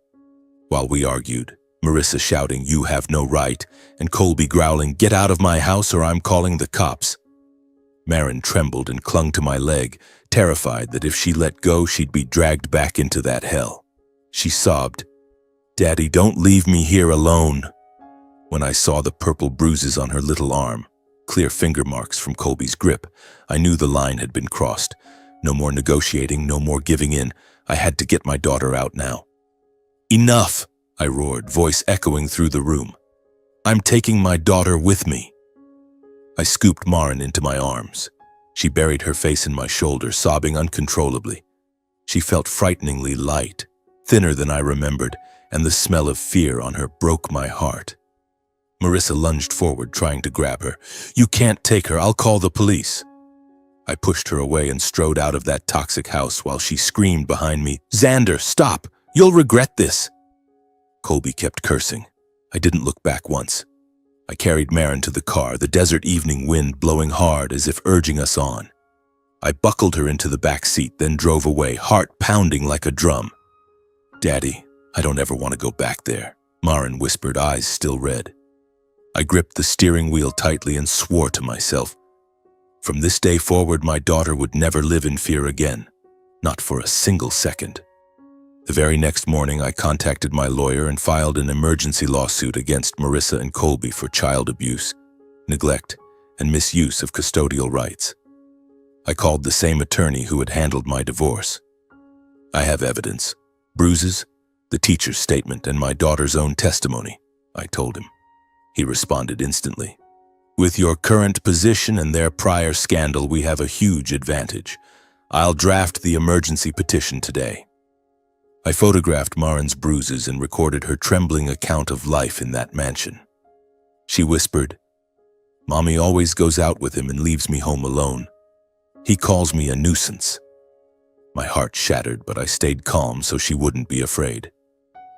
While we argued, Marissa shouting, "You have no right," and Colby growling, "Get out of my house or I'm calling the cops." Maren trembled and clung to my leg, terrified that if she let go, she'd be dragged back into that hell. She sobbed, "Daddy, don't leave me here alone." When I saw the purple bruises on her little arm, clear finger marks from Colby's grip, I knew the line had been crossed. No more negotiating, no more giving in. I had to get my daughter out now. "Enough!" I roared, voice echoing through the room. "I'm taking my daughter with me." I scooped Maren into my arms. She buried her face in my shoulder, sobbing uncontrollably. She felt frighteningly light, thinner than I remembered, and the smell of fear on her broke my heart. Marissa lunged forward, trying to grab her. "You can't take her. I'll call the police." I pushed her away and strode out of that toxic house while she screamed behind me, "Xander, stop! You'll regret this." Colby kept cursing. I didn't look back once. I carried Maren to the car, the desert evening wind blowing hard as if urging us on. I buckled her into the back seat, then drove away, heart pounding like a drum. "Daddy, I don't ever want to go back there," Maren whispered, eyes still red. I gripped the steering wheel tightly and swore to myself. From this day forward, my daughter would never live in fear again, not for a single second. The very next morning, I contacted my lawyer and filed an emergency lawsuit against Marissa and Colby for child abuse, neglect, and misuse of custodial rights. I called the same attorney who had handled my divorce. "I have evidence, bruises, the teacher's statement, and my daughter's own testimony," I told him. He responded instantly. With your current position and their prior scandal, we have a huge advantage. I'll draft the emergency petition today." I photographed Marin's bruises and recorded her trembling account of life in that mansion. She whispered, "Mommy always goes out with him and leaves me home alone. He calls me a nuisance." My heart shattered, but I stayed calm so she wouldn't be afraid.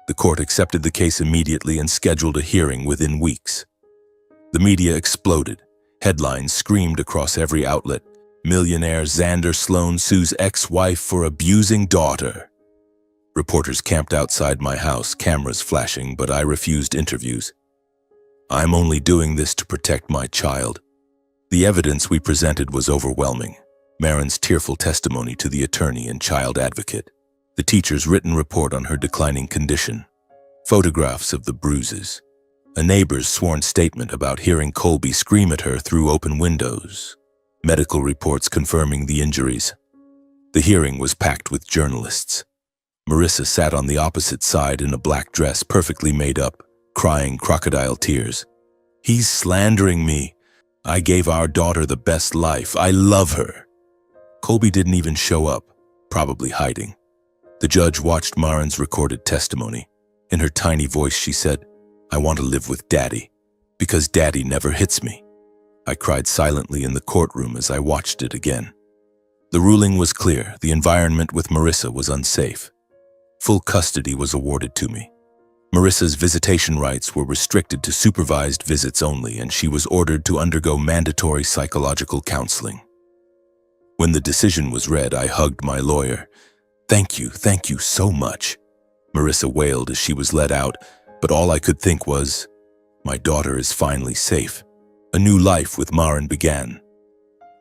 The court accepted the case immediately and scheduled a hearing within weeks. The media exploded. Headlines screamed across every outlet. "Millionaire Xander Sloan sues ex-wife for abusing daughter." Reporters camped outside my house, cameras flashing, but I refused interviews. "I'm only doing this to protect my child." The evidence we presented was overwhelming. Marin's tearful testimony to the attorney and child advocate, the teacher's written report on her declining condition, photographs of the bruises, a neighbor's sworn statement about hearing Colby scream at her through open windows, medical reports confirming the injuries. The hearing was packed with journalists. Marissa sat on the opposite side in a black dress perfectly made up, crying crocodile tears. "He's slandering me. I gave our daughter the best life. I love her." Colby didn't even show up, probably hiding. The judge watched Marin's recorded testimony. In her tiny voice, she said, "I want to live with Daddy, because Daddy never hits me." I cried silently in the courtroom as I watched it again. The ruling was clear. The environment with Marissa was unsafe. Full custody was awarded to me. Marissa's visitation rights were restricted to supervised visits only, and she was ordered to undergo mandatory psychological counseling. When the decision was read, I hugged my lawyer. Thank you so much," Marissa wailed as she was let out, but all I could think was, my daughter is finally safe. A new life with Marin began.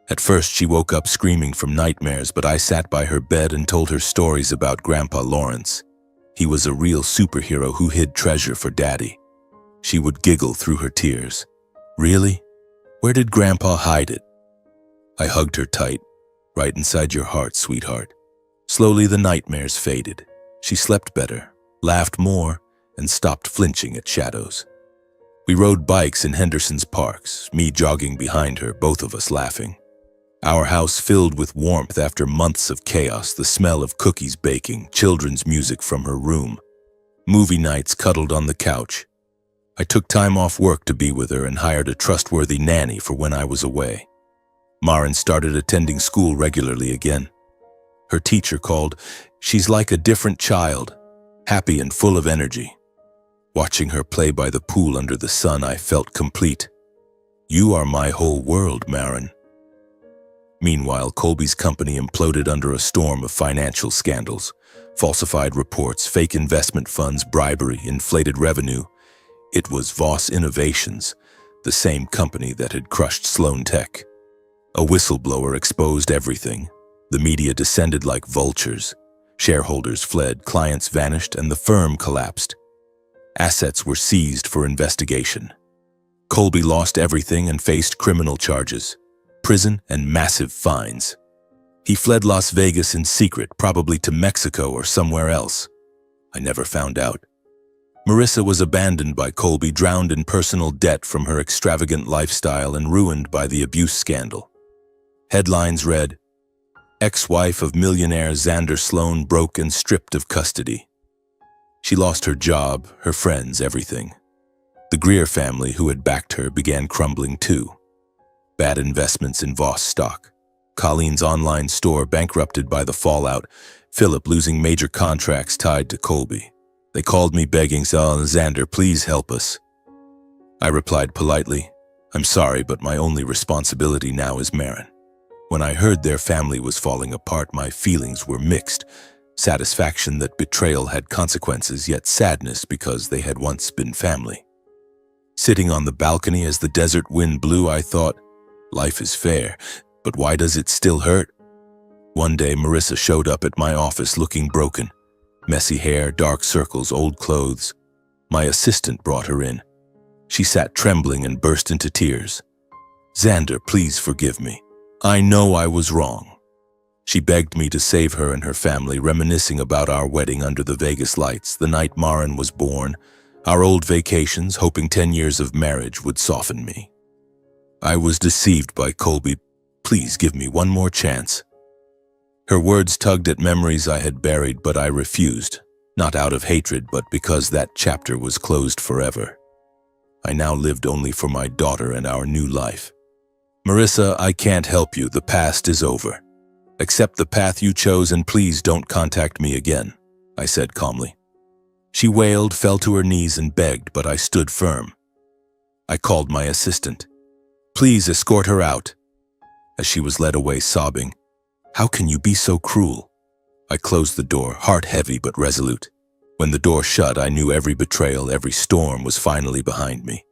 At first, she woke up screaming from nightmares, but I sat by her bed and told her stories about Grandpa Lawrence. He was a real superhero who hid treasure for Daddy. She would giggle through her tears. "Really? Where did Grandpa hide it?" I hugged her tight. "Right inside your heart, sweetheart." Slowly the nightmares faded. She slept better, laughed more, and stopped flinching at shadows. We rode bikes in Henderson's parks, me jogging behind her, both of us laughing. Our house filled with warmth after months of chaos, the smell of cookies baking, children's music from her room. Movie nights cuddled on the couch. I took time off work to be with her and hired a trustworthy nanny for when I was away. Marin started attending school regularly again. Her teacher called, "She's like a different child, happy and full of energy." Watching her play by the pool under the sun, I felt complete. "You are my whole world, Marin." Meanwhile, Colby's company imploded under a storm of financial scandals, falsified reports, fake investment funds, bribery, inflated revenue. It was Voss Innovations, the same company that had crushed Sloan Tech. A whistleblower exposed everything. The media descended like vultures. Shareholders fled, clients vanished, and the firm collapsed. Assets were seized for investigation. Colby lost everything and faced criminal charges, prison and massive fines. He fled Las Vegas in secret, probably to Mexico or somewhere else. I never found out. Marissa was abandoned by Colby, drowned in personal debt from her extravagant lifestyle and ruined by the abuse scandal. Headlines read, "Ex-wife of millionaire Xander Sloan broke and stripped of custody." She lost her job, her friends, everything. The Greer family, who had backed her, began crumbling too. Bad investments in Voss stock. Colleen's online store bankrupted by the fallout. Philip losing major contracts tied to Colby. They called me begging, "Xander, please help us." I replied politely, "I'm sorry, but my only responsibility now is Marin." When I heard their family was falling apart, my feelings were mixed. Satisfaction that betrayal had consequences, yet sadness because they had once been family. Sitting on the balcony as the desert wind blew, I thought, life is fair, but why does it still hurt? One day, Marissa showed up at my office looking broken. Messy hair, dark circles, old clothes. My assistant brought her in. She sat trembling and burst into tears. "Xander, please forgive me. I know I was wrong." She begged me to save her and her family, reminiscing about our wedding under the Vegas lights, the night Marin was born, our old vacations, hoping 10 years of marriage would soften me. I was deceived by Colby. Please give me one more chance." Her words tugged at memories I had buried, but I refused, not out of hatred, but because that chapter was closed forever. I now lived only for my daughter and our new life. "Marissa, I can't help you. The past is over. Accept the path you chose and please don't contact me again," I said calmly. She wailed, fell to her knees and begged, but I stood firm. I called my assistant. "Please escort her out." As she was led away sobbing, "How can you be so cruel?" I closed the door, heart heavy but resolute. When the door shut, I knew every betrayal, every storm was finally behind me.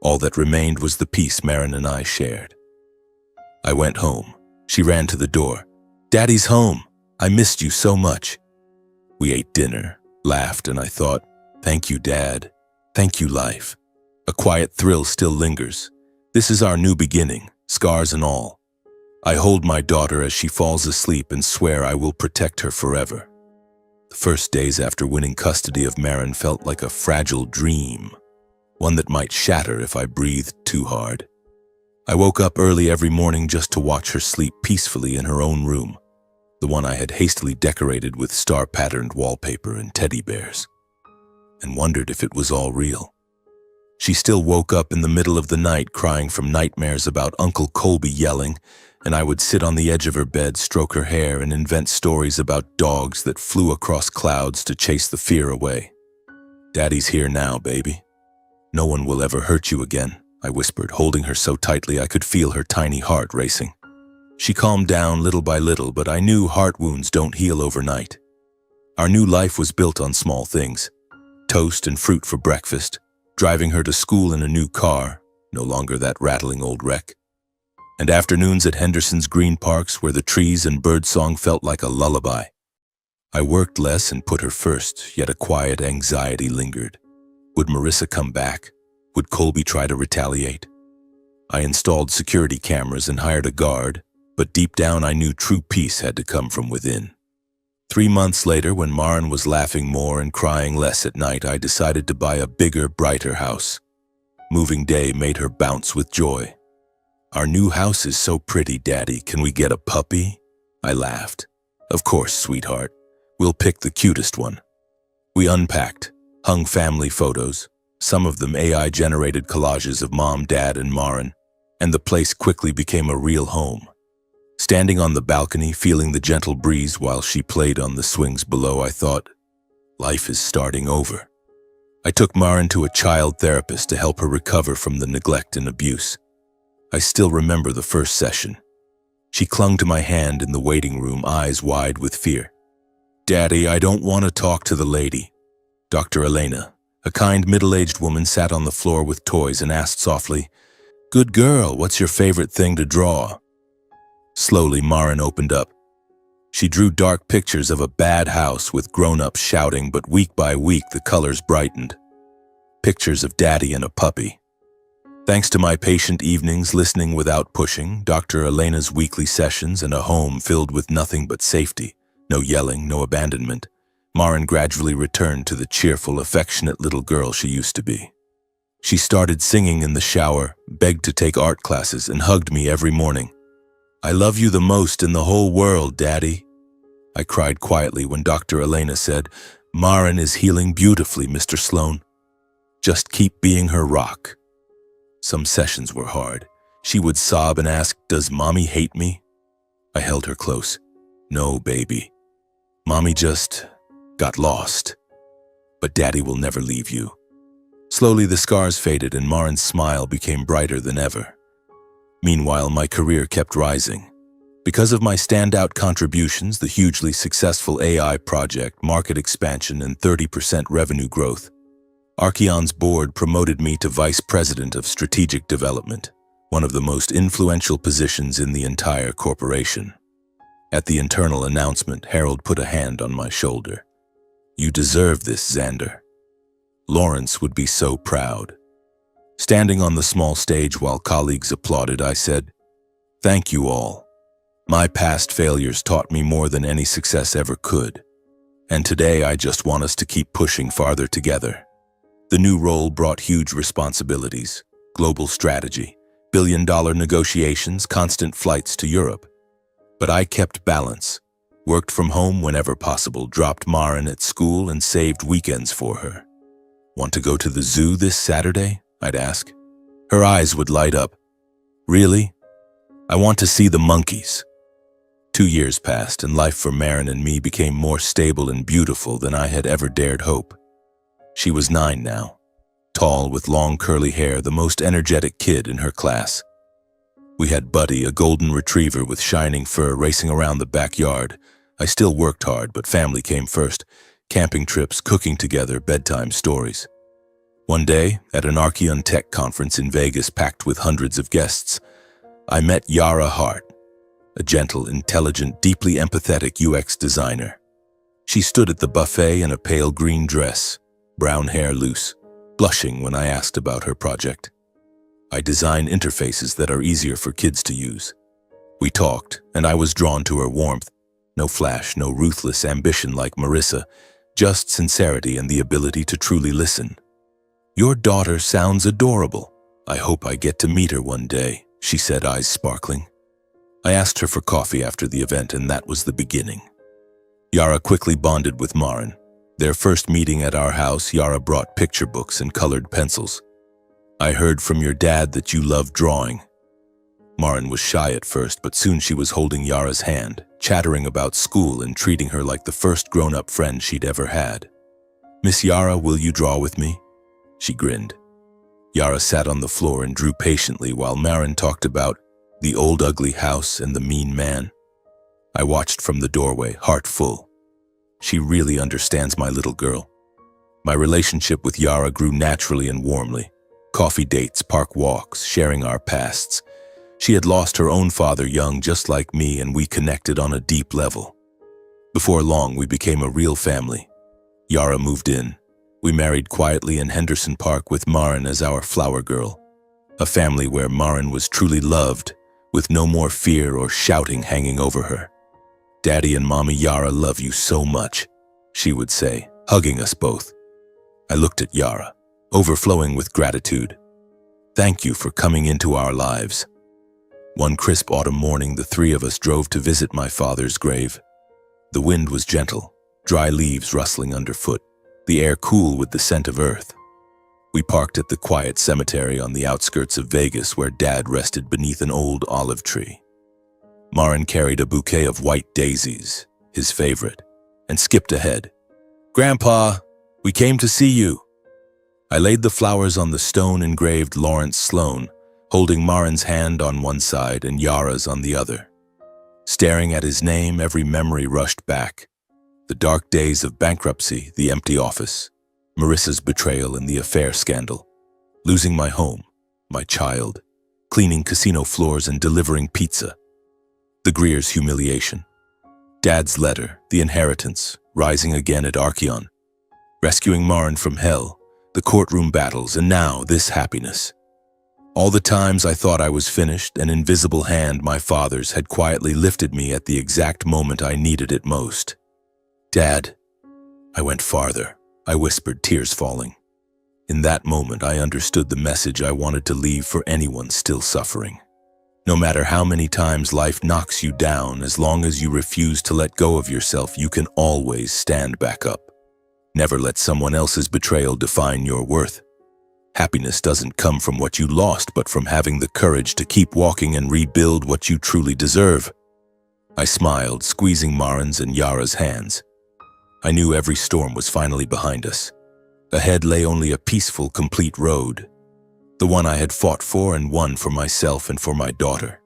All that remained was the peace Marin and I shared. I went home. She ran to the door. "Daddy's home. I missed you so much." We ate dinner, laughed, and I thought, "Thank you, Dad. Thank you, life." A quiet thrill still lingers. This is our new beginning, scars and all. I hold my daughter as she falls asleep and swear I will protect her forever. The first days after winning custody of Marin felt like a fragile dream, one that might shatter if I breathed too hard. I woke up early every morning just to watch her sleep peacefully in her own room, the one I had hastily decorated with star-patterned wallpaper and teddy bears, and wondered if it was all real. She still woke up in the middle of the night crying from nightmares about Uncle Colby yelling, and I would sit on the edge of her bed, stroke her hair, and invent stories about dogs that flew across clouds to chase the fear away. "Daddy's here now, baby. No one will ever hurt you again," I whispered, holding her so tightly I could feel her tiny heart racing. She calmed down little by little, but I knew heart wounds don't heal overnight. Our new life was built on small things: toast and fruit for breakfast, driving her to school in a new car, no longer that rattling old wreck, and afternoons at Henderson's green parks where the trees and birdsong felt like a lullaby. I worked less and put her first, yet a quiet anxiety lingered. Would Marissa come back? Would Colby try to retaliate? I installed security cameras and hired a guard, but deep down I knew true peace had to come from within. 3 months later, when Marin was laughing more and crying less at night, I decided to buy a bigger, brighter house. Moving day made her bounce with joy. "Our new house is so pretty, Daddy. Can we get a puppy?" I laughed. "Of course, sweetheart. We'll pick the cutest one." We unpacked, hung family photos, some of them AI-generated collages of Mom, Dad, and Marin, and the place quickly became a real home. Standing on the balcony, feeling the gentle breeze while she played on the swings below, I thought, life is starting over. I took Marin to a child therapist to help her recover from the neglect and abuse. I still remember the first session. She clung to my hand in the waiting room, eyes wide with fear. "Daddy, I don't want to talk to the lady." Dr. Elena, a kind middle-aged woman, sat on the floor with toys and asked softly, "Good girl, what's your favorite thing to draw?" Slowly, Marin opened up. She drew dark pictures of a bad house with grown-ups shouting, but week by week the colors brightened. Pictures of Daddy and a puppy. Thanks to my patient evenings listening without pushing, Dr. Elena's weekly sessions, and a home filled with nothing but safety, no yelling, no abandonment, Marin gradually returned to the cheerful, affectionate little girl she used to be. She started singing in the shower, begged to take art classes, and hugged me every morning. "I love you the most in the whole world, Daddy." I cried quietly when Dr. Elena said, "Marin is healing beautifully, Mr. Sloan. Just keep being her rock." Some sessions were hard. She would sob and ask, "Does Mommy hate me?" I held her close. "No, baby. Mommy just got lost. But Daddy will never leave you." Slowly the scars faded and Marin's smile became brighter than ever. Meanwhile, my career kept rising. Because of my standout contributions, the hugely successful AI project, market expansion, and 30% revenue growth, Archeon's board promoted me to Vice President of Strategic Development, one of the most influential positions in the entire corporation. At the internal announcement, Harold put a hand on my shoulder. "You deserve this, Xander. Lawrence would be so proud." Standing on the small stage while colleagues applauded, I said, "Thank you all. My past failures taught me more than any success ever could. And today I just want us to keep pushing farther together." The new role brought huge responsibilities: global strategy, billion-dollar negotiations, constant flights to Europe. But I kept balance, worked from home whenever possible, dropped Maren at school, and saved weekends for her. "Want to go to the zoo this Saturday?" I'd ask. Her eyes would light up. "Really? I want to see the monkeys." 2 years passed, and life for Maren and me became more stable and beautiful than I had ever dared hope. She was 9 now, tall with long curly hair, the most energetic kid in her class. We had Buddy, a golden retriever with shining fur, racing around the backyard. I still worked hard, but family came first. Camping trips, cooking together, bedtime stories. One day, at an Archeon Tech conference in Vegas packed with hundreds of guests, I met Yara Hart, a gentle, intelligent, deeply empathetic UX designer. She stood at the buffet in a pale green dress, brown hair loose, blushing when I asked about her project. I design interfaces that are easier for kids to use. We talked, and I was drawn to her warmth. No flash, no ruthless ambition like Marissa, just sincerity and the ability to truly listen. "Your daughter sounds adorable. I hope I get to meet her one day," she said, eyes sparkling. I asked her for coffee after the event, and that was the beginning. Yara quickly bonded with Maren. Their first meeting at our house, Yara brought picture books and colored pencils. "I heard from your dad that you love drawing." Maren was shy at first, but soon she was holding Yara's hand, chattering about school and treating her like the first grown-up friend she'd ever had. "Miss Yara, will you draw with me?" She grinned. Yara sat on the floor and drew patiently while Maren talked about the old ugly house and the mean man. I watched from the doorway, heart full. She really understands my little girl. My relationship with Yara grew naturally and warmly. Coffee dates, park walks, sharing our pasts. She had lost her own father young, just like me, and we connected on a deep level. Before long, we became a real family. Yara moved in. We married quietly in Henderson Park with Maren as our flower girl. A family where Maren was truly loved, with no more fear or shouting hanging over her. "Daddy and Mommy Yara love you so much," she would say, hugging us both. I looked at Yara, overflowing with gratitude. "Thank you for coming into our lives." One crisp autumn morning, the three of us drove to visit my father's grave. The wind was gentle, dry leaves rustling underfoot, the air cool with the scent of earth. We parked at the quiet cemetery on the outskirts of Vegas where Dad rested beneath an old olive tree. Maren carried a bouquet of white daisies, his favorite, and skipped ahead. "Grandpa, we came to see you." I laid the flowers on the stone-engraved Lawrence Sloan, holding Maren's hand on one side and Yara's on the other. Staring at his name, every memory rushed back. The dark days of bankruptcy, the empty office, Marissa's betrayal and the affair scandal, losing my home, my child, cleaning casino floors and delivering pizza, the Greer's humiliation, Dad's letter, the inheritance, rising again at Archeon, rescuing Maren from hell, the courtroom battles, and now this happiness. All the times I thought I was finished, an invisible hand, my father's, had quietly lifted me at the exact moment I needed it most. "Dad." I went farther. I whispered, tears falling. In that moment, I understood the message I wanted to leave for anyone still suffering. No matter how many times life knocks you down, as long as you refuse to let go of yourself, you can always stand back up. Never let someone else's betrayal define your worth. Happiness doesn't come from what you lost, but from having the courage to keep walking and rebuild what you truly deserve. I smiled, squeezing Maren's and Yara's hands. I knew every storm was finally behind us. Ahead lay only a peaceful, complete road. The one I had fought for and won for myself and for my daughter.